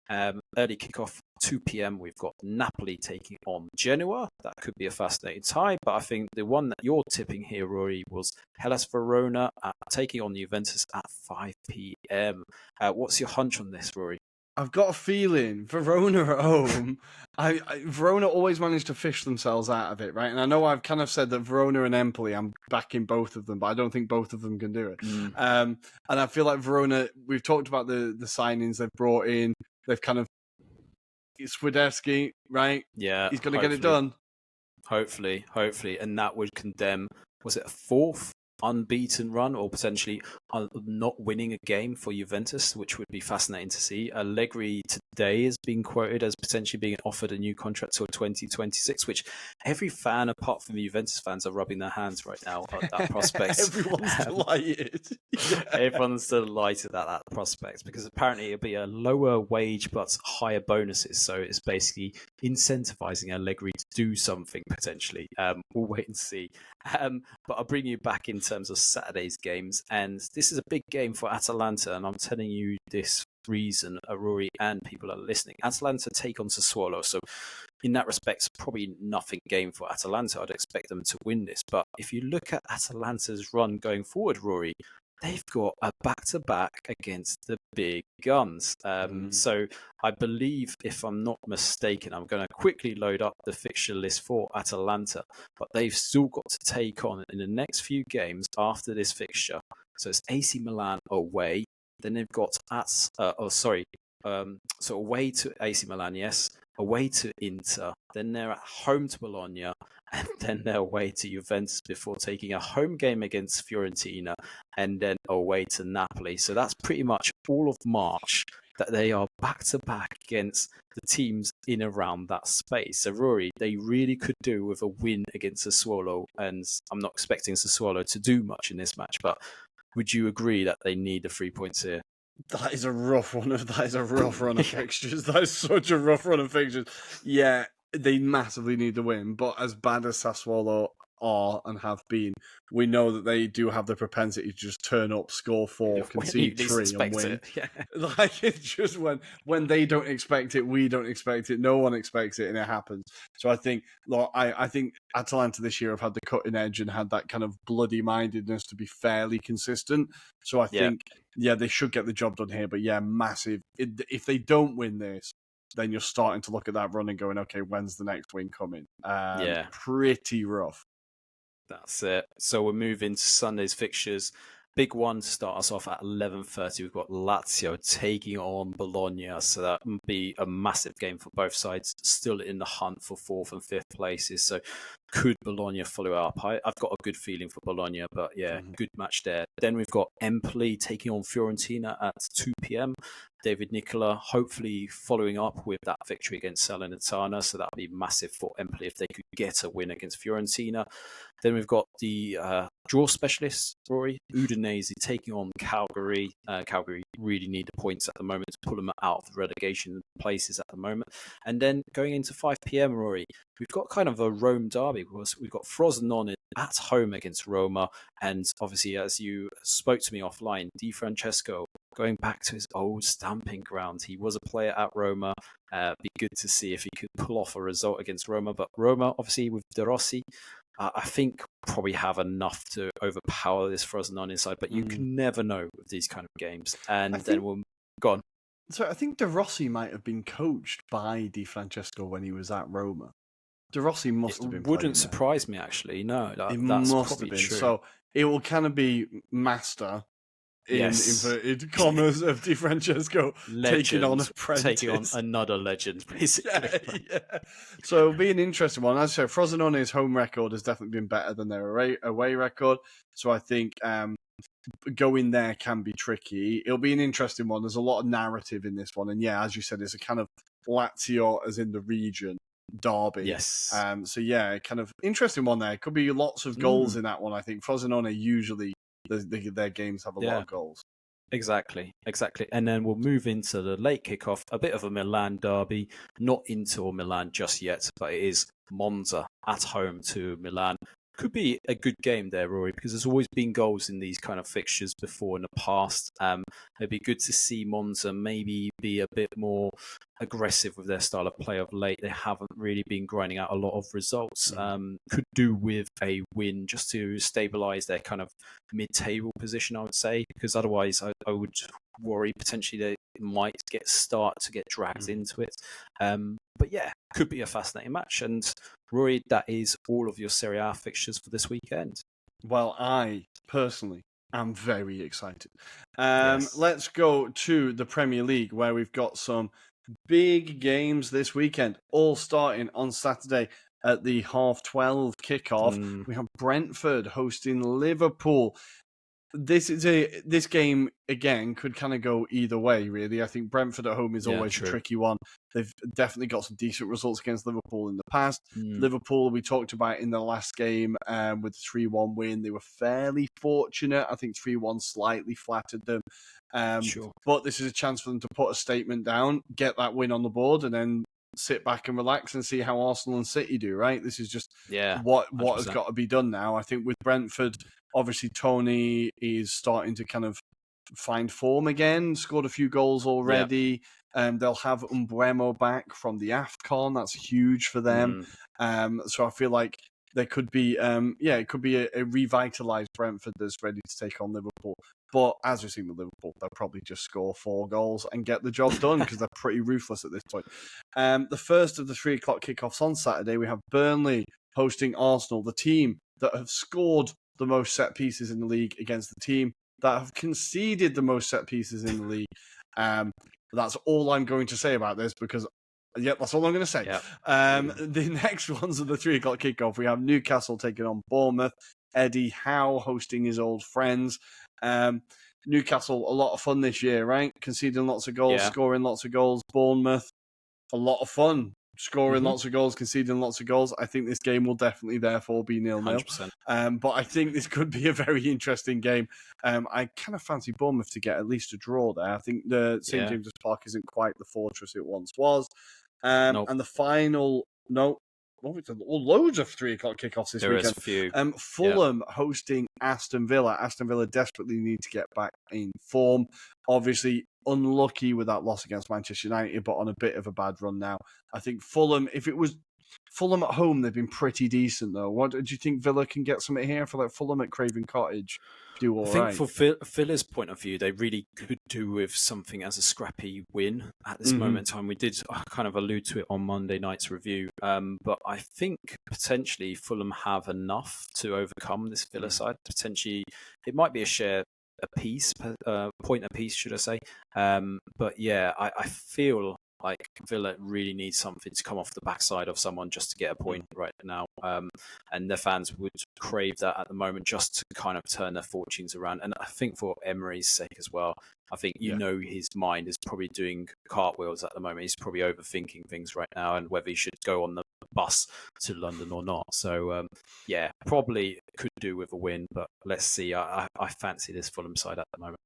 early kickoff, 2 p.m. We've got Napoli taking on Genoa. That could be a fascinating tie, but I think the one that you're tipping here, Rory, was Hellas Verona taking on Juventus at 5 p.m. What's your hunch on this, Rory? I've got a feeling Verona at home. Verona always manage to fish themselves out of it, right? And I know I've kind of said that Verona and Empoli, I'm backing both of them, but I don't think both of them can do it. And I feel like Verona, we've talked about the signings they've brought in. They've kind of Swiderski, right? Yeah, he's going to get it done. Hopefully, and that would condemn. Was it a 4th unbeaten run, or potentially not winning a game for Juventus, which would be fascinating to see? Allegri today is being quoted as potentially being offered a new contract till 2026, which every fan apart from the Juventus fans are rubbing their hands right now at that prospect. Everyone's delighted. Everyone's delighted at that prospect because apparently it'll be a lower wage but higher bonuses, so it's basically incentivizing Allegri to do something potentially. We'll wait and see. But I'll bring you back in terms of Saturday's games, and this is a big game for Atalanta, and I'm telling you this reason, Rory, and people are listening. Atalanta take on Sassuolo, so in that respect, probably nothing game for Atalanta. I'd expect them to win this, but if you look at Atalanta's run going forward, Rory, they've got a back-to-back against the big guns. So I believe, if I'm not mistaken, I'm going to quickly load up the fixture list for Atalanta, but they've still got to take on in the next few games after this fixture. So it's AC Milan away. Then they've got so away to AC Milan, yes, away to Inter. Then they're at home to Bologna, and then they're away to Juventus before taking a home game against Fiorentina, and then away to Napoli. So that's pretty much all of March that they are back-to-back against the teams in around that space. So, Rory, they really could do with a win against Sassuolo, and I'm not expecting Sassuolo to do much in this match, but would you agree that they need the 3 points here? That is a rough one. That is a rough run of fixtures. That is such a rough run of fixtures. Yeah, they massively need the win, but as bad as Sassuolo are and have been, we know that they do have the propensity to just turn up, score 4, concede 3 and win. Yeah. Like, it's just when they don't expect it, we don't expect it, no one expects it, and it happens. So I think Atalanta this year have had the cutting edge and had that kind of bloody mindedness to be fairly consistent. So I think, they should get the job done here. But yeah, massive. If they don't win this, then you're starting to look at that run and going, okay, when's the next win coming? Pretty rough. That's it. So we're moving to Sunday's fixtures. Big one to start us off at 11:30. We've got Lazio taking on Bologna. So that would be a massive game for both sides. Still in the hunt for 4th and 5th places. So could Bologna follow up? I've got a good feeling for Bologna, but good match there. Then we've got Empoli taking on Fiorentina at 2 p.m. David Nicola hopefully following up with that victory against Salernitana. So that would be massive for Empoli if they could get a win against Fiorentina. Then we've got the draw specialists, Rory. Udinese taking on Calgary. Calgary really need the points at the moment to pull them out of the relegation places at the moment. And then going into 5 p.m, Rory, we've got kind of a Rome derby because we've got Frosinone at home against Roma. And obviously, as you spoke to me offline, Di Francesco going back to his old stamping ground. He was a player at Roma. Be good to see if he could pull off a result against Roma. But Roma, obviously, with De Rossi, I think probably have enough to overpower this Frosinone inside, but you can never know with these kind of games. And then we'll go on. So I think De Rossi might have been coached by Di Francesco when he was at Roma. De Rossi must have been. Wouldn't surprise me actually. No, it that's must have been. True. So it will kind of be master. In inverted commas of Di Francesco taking on apprentice. Taking on another legend, basically. Yeah. So it'll be an interesting one. As I said, Frosinone's home record has definitely been better than their away record. So I think going there can be tricky. It'll be an interesting one. There's a lot of narrative in this one. And yeah, as you said, it's a kind of Lazio as in the region derby. Yes. So yeah, kind of interesting one there. Could be lots of goals in that one, I think. Frosinone usually... their games have a lot of goals. Exactly. And then we'll move into the late kickoff, a bit of a Milan derby, not Inter Milan just yet, but it is Monza at home to Milan. Could be a good game there, Rory, because there's always been goals in these kind of fixtures before in the past. It'd be good to see Monza maybe be a bit more aggressive with their style of play of late. They haven't really been grinding out a lot of results. Could do with a win just to stabilise their kind of mid-table position, I would say, because otherwise I would worry potentially they might get dragged into it. But yeah, could be a fascinating match. And Rory, that is all of your Serie A fixtures for this weekend. Well, I personally am very excited. Let's go to the Premier League, where we've got some big games this weekend, all starting on Saturday at the 12:30 kickoff. We have Brentford hosting Liverpool. This game again could kind of go either way, really. I think Brentford at home is always a tricky one. They've definitely got some decent results against Liverpool in the past. Liverpool, we talked about in the last game with the 3-1 win. They were fairly fortunate. I think 3-1 slightly flattered them. But this is a chance for them to put a statement down, get that win on the board, and then sit back and relax and see how Arsenal and City do, right? This is just what has got to be done now. I think with Brentford, obviously Tony is starting to kind of find form again, scored a few goals already. They'll have Umbremo back from the AFCON. That's huge for them. So I feel like there could be, it could be a revitalised Brentford that's ready to take on Liverpool. But as we've seen with Liverpool, they'll probably just score 4 goals and get the job done because they're pretty ruthless at this point. The first of the 3 o'clock kickoffs on Saturday, we have Burnley hosting Arsenal, the team that have scored the most set pieces in the league against the team that have conceded the most set pieces in the league. That's all I'm going to say about this because, that's all I'm going to say. The next ones of the 3 o'clock kickoff, we have Newcastle taking on Bournemouth, Eddie Howe hosting his old friends. Newcastle, a lot of fun this year, right? Conceding lots of goals, scoring lots of goals. Bournemouth, a lot of fun. Scoring lots of goals, conceding lots of goals. I think this game will definitely, therefore, be 0-0. 100%. But I think this could be a very interesting game. I kind of fancy Bournemouth to get at least a draw there. I think the St. James's Park isn't quite the fortress it once was. And the final, loads of 3 o'clock kickoffs this weekend. There is a few. Fulham hosting Aston Villa. Aston Villa desperately need to get back in form. Obviously, unlucky with that loss against Manchester United, but on a bit of a bad run now. I think Fulham, if it was Fulham at home, they've been pretty decent, though. What do you think Villa can get something here for Fulham at Craven Cottage? I think for Villa's point of view, they really could do with something as a scrappy win at this moment in time. We did kind of allude to it on Monday night's review, but I think potentially Fulham have enough to overcome this Villa side. Potentially, it might be point a piece, should I say? But yeah, I feel like Villa really needs something to come off the backside of someone just to get a point right now. And their fans would crave that at the moment just to kind of turn their fortunes around. And I think for Emery's sake as well, I think his mind is probably doing cartwheels at the moment. He's probably overthinking things right now and whether he should go on the bus to London or not. So, probably could do with a win, but let's see. I fancy this Fulham side at the moment.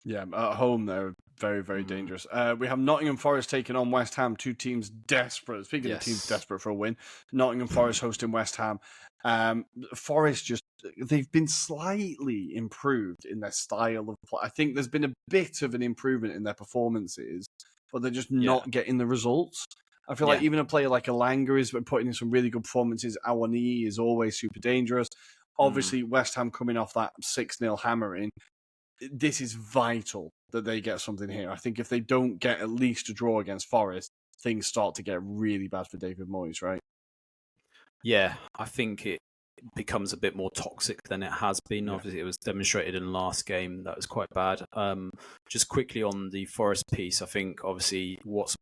Yeah, at home they're very, very dangerous. We have Nottingham Forest taking on West Ham, 2 teams desperate. Speaking of teams desperate for a win, Nottingham Forest hosting West Ham. Forest they've been slightly improved in their style of play. I think there's been a bit of an improvement in their performances, but they're just not getting the results. I feel like even a player like Elanga is putting in some really good performances. Awani is always super dangerous. Obviously, West Ham coming off that 6-0 hammering. This is vital that they get something here. I think if they don't get at least a draw against Forest, things start to get really bad for David Moyes, right? Yeah, I think it becomes a bit more toxic than it has been. Obviously, it was demonstrated in the last game. That was quite bad. Just quickly on the Forest piece, I think obviously what's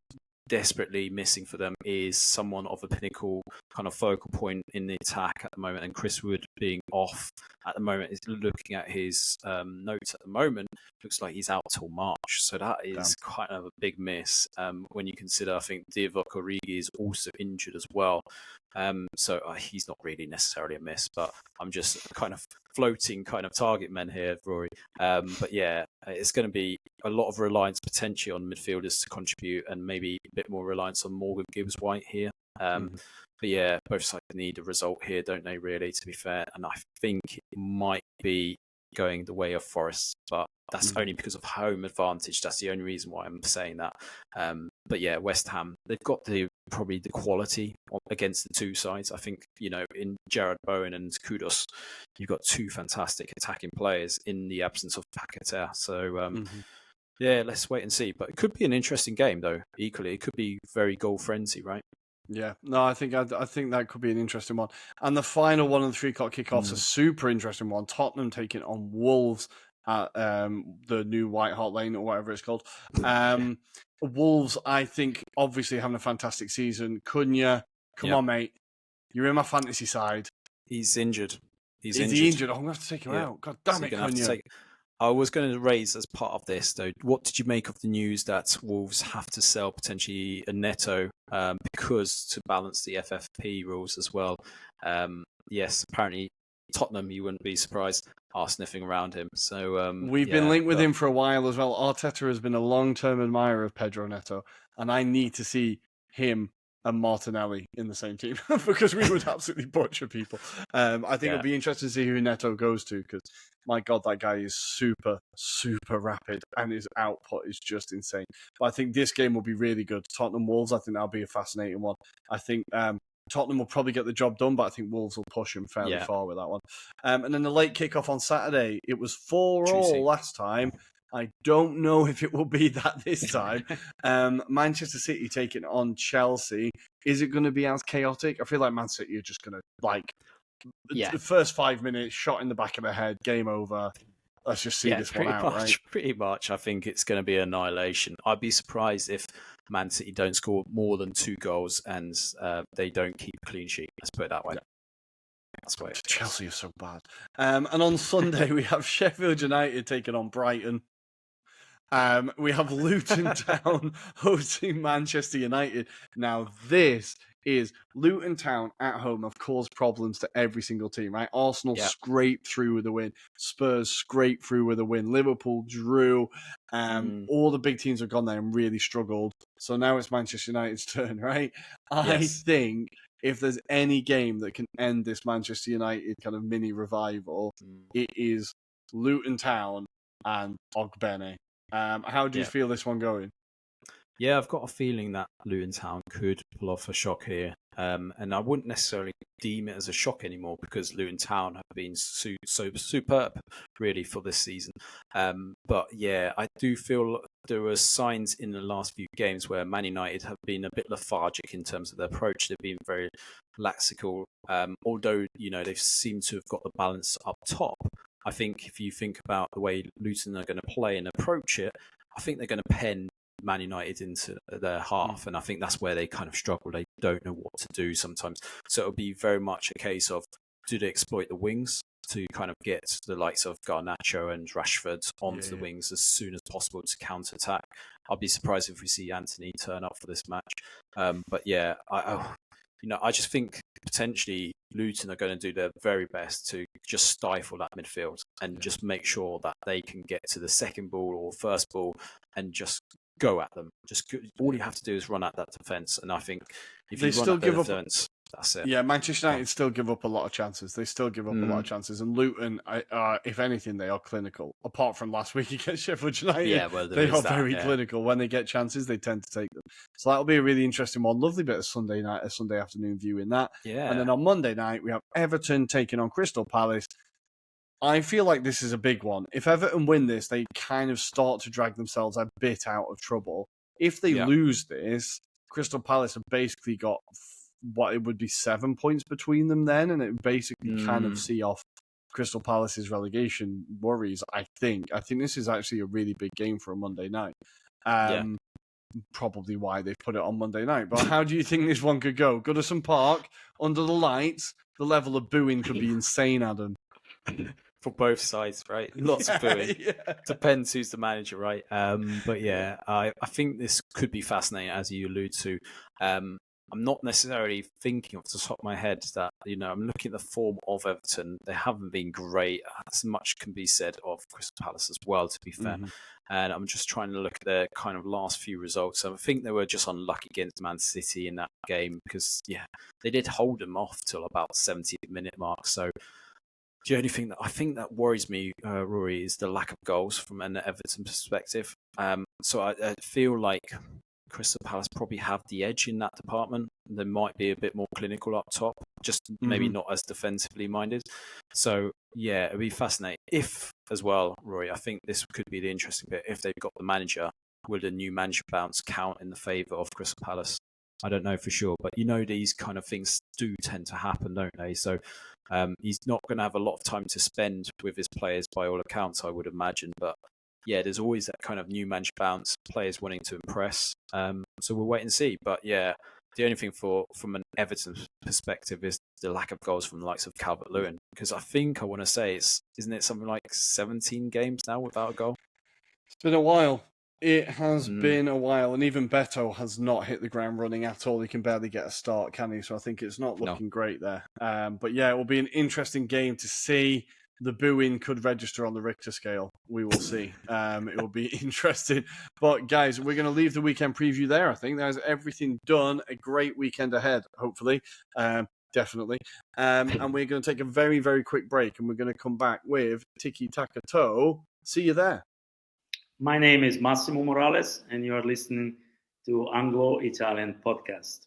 desperately missing for them is someone of a pinnacle kind of focal point in the attack at the moment, and Chris Wood being off at the moment is looking at his notes at the moment, looks like he's out till March, so that is kind of a big miss when you consider I think Divock Origi is also injured as well, so he's not really necessarily a miss, but I'm just kind of floating kind of target men here, Rory. But yeah, it's going to be a lot of reliance potentially on midfielders to contribute, and maybe a bit more reliance on Morgan Gibbs-White here. But yeah, both sides need a result here, don't they, really, to be fair? And I think it might be going the way of Forest, but that's only because of home advantage. That's the only reason why I'm saying that. But yeah, West Ham, they've got probably the quality against the 2 sides. I think, in Jared Bowen and Kudus, you've got 2 fantastic attacking players in the absence of Paquetá. So, yeah, let's wait and see. But it could be an interesting game, though. Equally, it could be very goal frenzy, right? Yeah, no, I think that could be an interesting one. And the final one of the 3 o'clock kickoffs, a super interesting one. Tottenham taking on Wolves at the new White Hart Lane or whatever it's called. Wolves, I think, obviously having a fantastic season. Cunha, come on, mate. You're in my fantasy side. He's injured. Is he injured? Oh, I'm going to have to take him out. God damn it, Cunha. I was going to raise as part of this, though, what did you make of the news that Wolves have to sell potentially a Neto because to balance the FFP rules as well? Yes, apparently Tottenham, you wouldn't be surprised, are sniffing around him. So we've been linked with him for a while as well. Arteta has been a long-term admirer of Pedro Neto, and I need to see him and Martinelli in the same team because we would absolutely butcher people. I think it'll be interesting to see who Neto goes to because, my God, that guy is super, super rapid and his output is just insane. But I think this game will be really good. Tottenham Wolves, I think that'll be a fascinating one. I think Tottenham will probably get the job done, but I think Wolves will push him fairly far with that one. And then the late kickoff on Saturday, it was 4-4 last time. I don't know if it will be that this time. Manchester City taking on Chelsea. Is it going to be as chaotic? I feel like Man City are just going to, the first 5 minutes, shot in the back of the head, game over. Let's just see this one out, right? Pretty much. I think it's going to be annihilation. I'd be surprised if Man City don't score more than 2 goals and they don't keep a clean sheet. Let's put it that way. That's why Chelsea is so bad. And on Sunday, we have Sheffield United taking on Brighton. We have Luton Town hosting Manchester United. Now, this is Luton Town at home have caused problems to every single team, right? Arsenal scraped through with a win. Spurs scraped through with a win. Liverpool drew. All the big teams have gone there and really struggled. So now it's Manchester United's turn, right? I think if there's any game that can end this Manchester United kind of mini revival, it is Luton Town and Ogbene. How do you feel this one going? Yeah, I've got a feeling that Luton Town could pull off a shock here. And I wouldn't necessarily deem it as a shock anymore because Luton Town have been so superb, really, for this season. But yeah, I do feel there were signs in the last few games where Man United have been a bit lethargic in terms of their approach. They've been very laxical, although, they seem to have got the balance up top. I think if you think about the way Luton are going to play and approach it, I think they're going to pen Man United into their half. And I think that's where they kind of struggle. They don't know what to do sometimes. So it'll be very much a case of, do they exploit the wings to kind of get the likes of Garnacho and Rashford onto the wings as soon as possible to counter-attack? I'll be surprised if we see Anthony turn up for this match. But yeah, I just think potentially Luton are going to do their very best to just stifle that midfield and just make sure that they can get to the second ball or first ball and just go at them. All you have to do is run at that defence, and I think if you run at the defence, that's it. Yeah, Manchester United still give up a lot of chances. They still give up a lot of chances, and Luton, if anything, they are clinical. Apart from last week against Sheffield United, they are very clinical. When they get chances, they tend to take them. So that'll be a really interesting one. Lovely bit of Sunday night, a Sunday afternoon viewing that. Yeah. And then on Monday night, we have Everton taking on Crystal Palace. I feel like this is a big one. If Everton win this, they kind of start to drag themselves a bit out of trouble. If they lose this, Crystal Palace have basically got what it would be 7 points between them then, and it would basically kind of see off Crystal Palace's relegation worries, I think. I think this is actually a really big game for a Monday night. Probably why they put it on Monday night. But how do you think this one could go? Goodison Park, under the lights, the level of booing could be insane, Adam. For both sides, right? Lots of booing. Depends who's the manager, right? But yeah, I think this could be fascinating, as you allude to. I'm not necessarily thinking off the top of my head that, I'm looking at the form of Everton. They haven't been great. As much can be said of Crystal Palace as well, to be fair. And I'm just trying to look at their kind of last few results. I think they were just unlucky against Man City in that game because, they did hold them off till about 70th minute mark. So the only thing that I think that worries me, Rory, is the lack of goals from an Everton perspective. So I feel like Crystal Palace probably have the edge in that department. They might be a bit more clinical up top, just maybe not as defensively minded. So, yeah, it'd be fascinating. If, as well, Rory, I think this could be the interesting bit. If they've got the manager, will the new manager bounce count in the favour of Crystal Palace? I don't know for sure, but these kind of things do tend to happen, don't they? So he's not going to have a lot of time to spend with his players by all accounts, I would imagine. But yeah, there's always that kind of new manager bounce, players wanting to impress. So we'll wait and see. But yeah, the only thing from an Everton perspective is the lack of goals from the likes of Calvert-Lewin. Because I want to say, isn't it something like 17 games now without a goal? It's been a while. It has been a while, and even Beto has not hit the ground running at all. He can barely get a start, can he? So I think it's not looking great there. But yeah, it will be an interesting game to see. The booing could register on the Richter scale. We will see. It will be interesting. But guys, we're going to leave the weekend preview there. I think there's everything done. A great weekend ahead, hopefully. Definitely. And we're going to take a very, very quick break, and we're going to come back with Tiki Taka Toe. See you there. My name is Massimo Morales, and you are listening to Anglo-Italian podcast.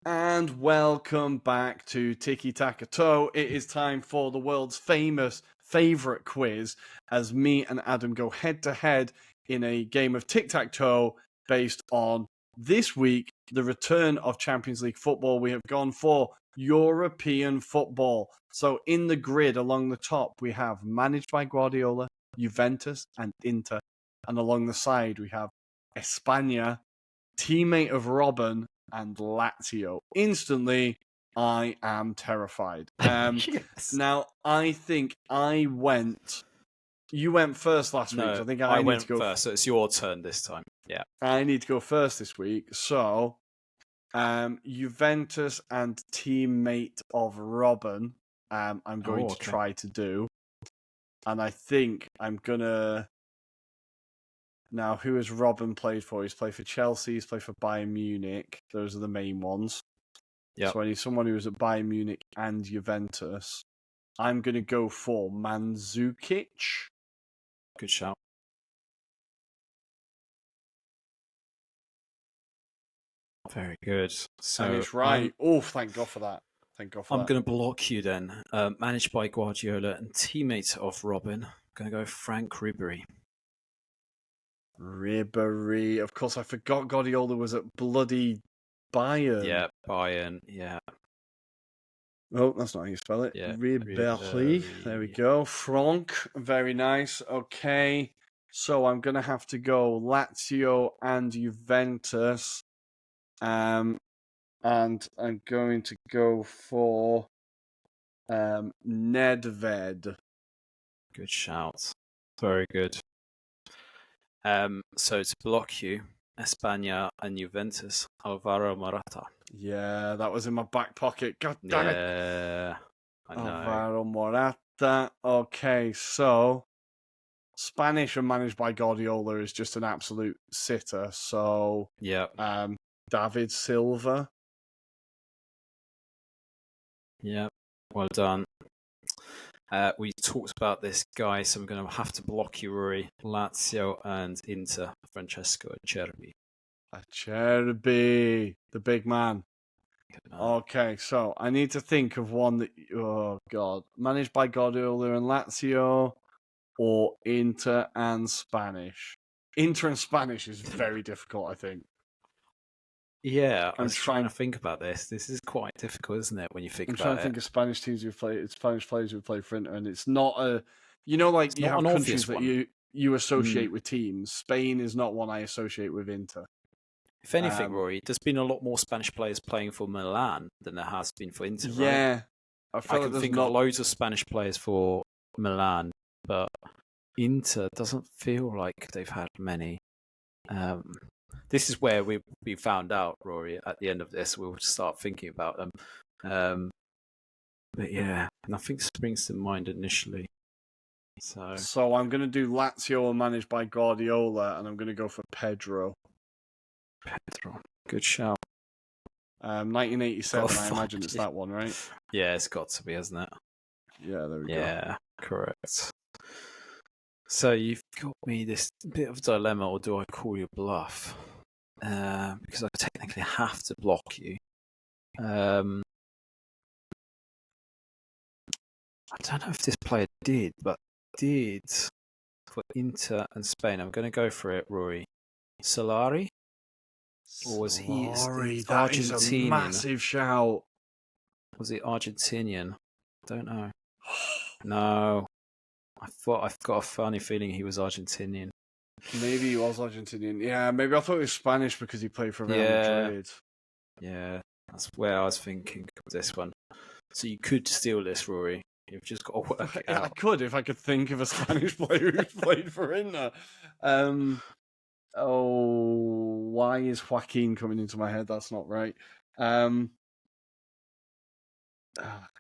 And welcome back to Tiki Taka Toe. It is time for the world's famous favourite quiz, as me and Adam go head-to-head in a game of tic-tac-toe based on this week, the return of Champions League football. We have gone for European football. So in the grid along the top, we have managed by Guardiola, Juventus and Inter. And along the side, we have España, teammate of Robben, and Lazio. Instantly, I am terrified. Yes. Now, I think I went... You went first last week. So I think I went need to go first, so it's your turn this time. Yeah. I need to go first this week. So, Juventus and teammate of Robin, I'm going to try to do. And I think I'm going to... Now, who has Robin played for? He's played for Chelsea. He's played for Bayern Munich. Those are the main ones. Yeah. So I need someone who's at Bayern Munich and Juventus. I'm going to go for Mandzukic. Good shout. Very good. So and it's right. Oh, thank God for that. Thank God for I'm that. going to block you then. Managed by Guardiola and teammate of Robin. I'm going to go Frank Ribery. Ribery. Of course, I forgot Guardiola was at bloody Bayern. Yeah, Bayern. Yeah. Oh, that's not how you spell it. Yeah, Ribery. There we go. Franck. Very nice. Okay. So I'm going to have to go Lazio and Juventus. And I'm going to go for Nedved. Good shout. Very good. So to block you, España and Juventus, Alvaro Morata. Yeah, that was in my back pocket. God damn it. Yeah, I know. Alvaro Morata. Okay, so Spanish and managed by Guardiola is just an absolute sitter. So yeah, David Silva. Yeah, well done. We talked about this guy, so I'm going to have to block you, Rory. Lazio and Inter, Francesco Acerbi. Acerbi, the big man. Okay, so I need to think of one that... Oh, God. Managed by Guardiola and Lazio, or Inter and Spanish. Inter and Spanish is very difficult, I think. Yeah, I was trying to think about this. This is quite difficult, isn't it, when you think about it? I'm trying to think of Spanish teams who play, Spanish players who play for Inter, and it's not a... You know, like, you have countries that you associate with teams. Spain is not one I associate with Inter. If anything, Rory, there's been a lot more Spanish players playing for Milan than there has been for Inter, right? Yeah. I can think of loads of Spanish players for Milan, but Inter doesn't feel like they've had many. This is where we found out, Rory, at the end of this. We'll start thinking about them. But yeah, nothing springs to mind initially. So I'm going to do Lazio managed by Guardiola, and I'm going to go for Pedro. Good shout. 1987, I imagine it's that one, right? Yeah, it's got to be, hasn't it? Yeah, there we go. Yeah, correct. So you've got me this bit of a dilemma, or do I call you bluff? Because I technically have to block you. I don't know if this player did for Inter and Spain. I'm going to go for it, Rory. Solari? Or was he Argentinian? That is a massive shout. Was he Argentinian? Don't know. No. I've got a funny feeling he was Argentinian. Maybe he was Argentinian. Yeah, maybe I thought he was Spanish because he played for Real Madrid. Yeah, that's where I was thinking of this one. So you could steal this, Rory. You've just got to work it out. I could if I could think of a Spanish player who's played for Inter. Why is Joaquin coming into my head? That's not right. God,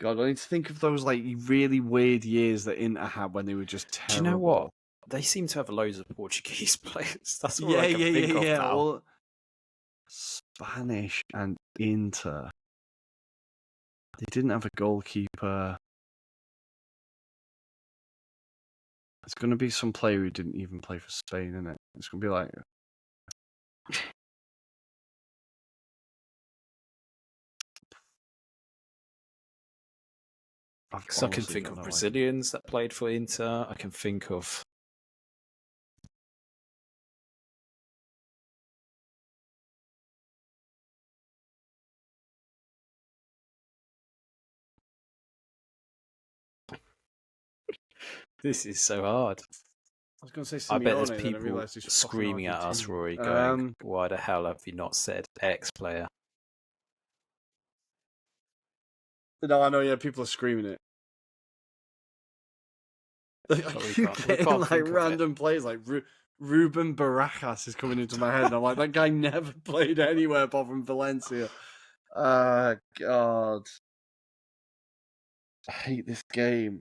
I need to think of those like really weird years that Inter had when they were just terrible. Do you know what? They seem to have loads of Portuguese players. That's all I can think of now. Well, Spanish and Inter. They didn't have a goalkeeper. It's going to be some player who didn't even play for Spain, isn't it? It's going to be like... Because I can think of Brazilians that played for Inter. I can think of... This is so hard. I was going to say Simeone, I bet there's people screaming at us, Rory, going, why the hell have you not said X player? No, I know. Yeah, people are screaming it. I keep getting like random plays, like Ruben Barajas is coming into my head, and I'm like, that guy never played anywhere apart from Valencia. God, I hate this game.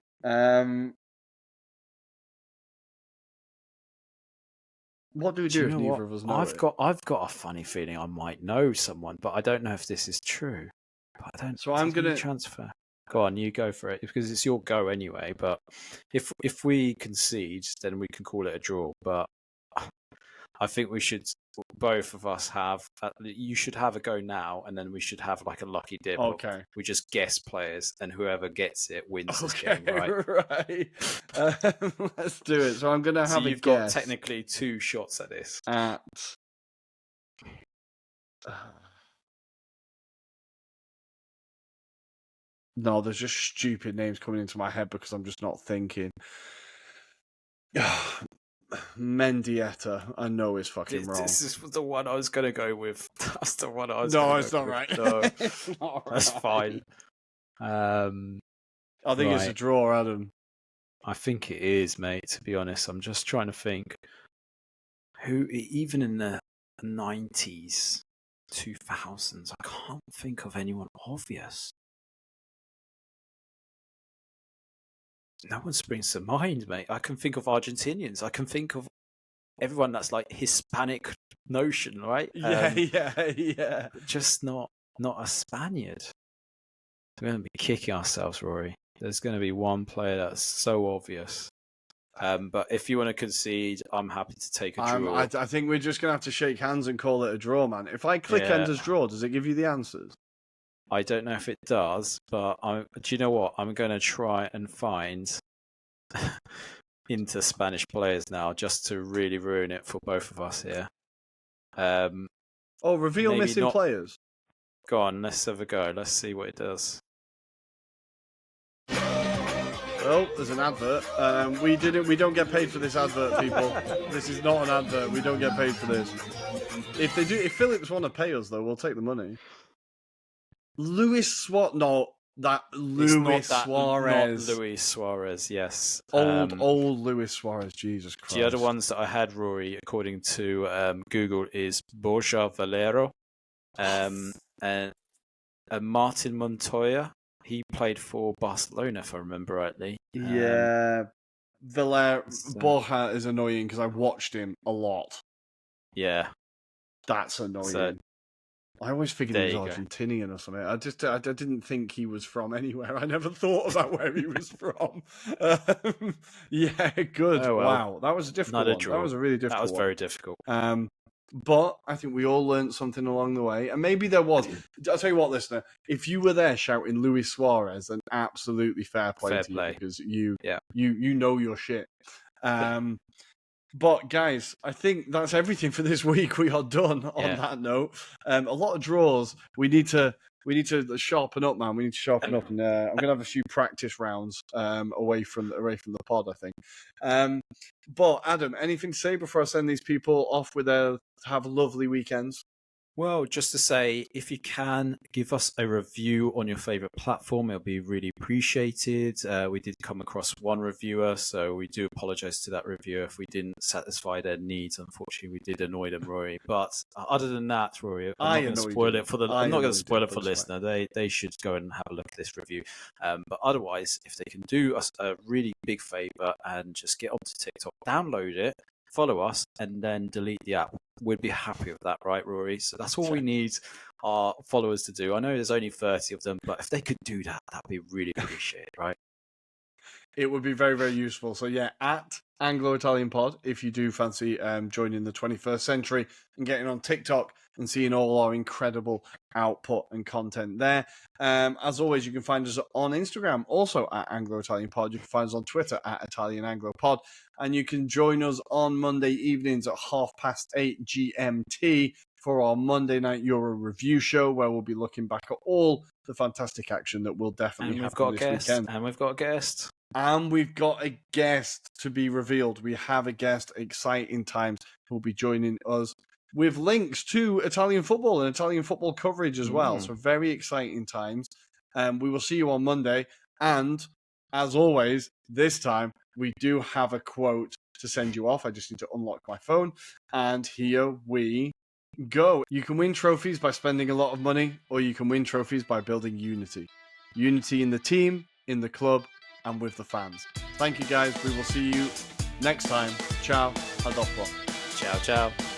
What do we do if neither of us know it? I've got a funny feeling I might know someone, but I don't know if this is true. But I don't. So I'm gonna transfer. Go on, you go for it because it's your go anyway. But if we concede, then we can call it a draw. But I think we should, both of us have. You should have a go now, and then we should have like a lucky dip. Okay. We just guess players, and whoever gets it wins this game, right? Right. Let's do it. So I'm gonna have. So you've got technically 2 shots at this. No, there's just stupid names coming into my head because I'm just not thinking. Mendieta, I know is fucking wrong. This is the one I was going to go with. That's the one I was No, it's not right. No, it's not that's right. fine. I think it's a draw, Adam. I think it is, mate, to be honest. I'm just trying to think. Who, even in the 90s, 2000s, I can't think of anyone obvious. No one springs to mind, mate. I can think of Argentinians. I can think of everyone that's like Hispanic notion, right? Yeah. Just not a Spaniard. We're going to be kicking ourselves, Rory. There's going to be one player that's so obvious. But if you want to concede, I'm happy to take a draw. I think we're just going to have to shake hands and call it a draw, man. If I click end as draw, does it give you the answers? I don't know if it does, but do you know what? I'm going to try and find into Spanish players now, just to really ruin it for both of us here. Reveal missing players. Go on, let's have a go. Let's see what it does. Oh, there's an advert. We don't get paid for this advert, people. This is not an advert. We don't get paid for this. If Phillips want to pay us, though, we'll take the money. Luis Suarez. Not Luis Suarez, yes. Old Luis Suarez, Jesus Christ. The other ones that I had, Rory, according to Google, is Borja Valero, and Martin Montoya. He played for Barcelona, if I remember rightly. Yeah. Borja is annoying because I watched him a lot. Yeah. That's annoying. I always figured he was Argentinian or something. I didn't think he was from anywhere. I never thought about where he was from. Yeah, good. Oh, well. Wow, that was a difficult one. That was a really difficult one. That was very difficult. But I think we all learned something along the way. And maybe there was. I'll tell you what, listener. If you were there shouting Luis Suarez, then absolutely fair play to you because you know your shit. But guys, I think that's everything for this week. We are done on that note. A lot of draws. We need to sharpen up, man. We need to sharpen up, and I'm gonna have a few practice rounds away from the pod, I think. But Adam, anything to say before I send these people off with have lovely weekends? Well, just to say, if you can, give us a review on your favourite platform. It'll be really appreciated. We did come across one reviewer, so we do apologise to that reviewer if we didn't satisfy their needs. Unfortunately, we did annoy them, Rory. But other than that, Rory, I'm not going to spoil it for the listener. They should go and have a look at this review. But otherwise, if they can do us a really big favour and just get onto TikTok, download it, follow us, and then delete the app. We'd be happy with that, right, Rory? So that's all we need our followers to do. I know there's only 30 of them, but if they could do that, that'd be really appreciated, right? It would be very, very useful. So yeah, at Anglo-Italian Pod, if you do fancy joining the 21st century and getting on TikTok and seeing all our incredible output and content there. As always, you can find us on Instagram, also at Anglo-Italian Pod. You can find us on Twitter at Italian Anglo Pod. And you can join us on Monday evenings at 8:30 GMT for our Monday Night Euro review show, where we'll be looking back at all the fantastic action that will definitely happen this weekend. And we've got a guest. And we've got a guest to be revealed. We have a guest, exciting times, who will be joining us with links to Italian football and Italian football coverage as well. So very exciting times. We will see you on Monday. And as always, this time we do have a quote to send you off. I just need to unlock my phone. And here we go. You can win trophies by spending a lot of money, or you can win trophies by building unity. Unity in the team, in the club, and with the fans. Thank you, guys. We will see you next time. Ciao. A dopo. Ciao, ciao.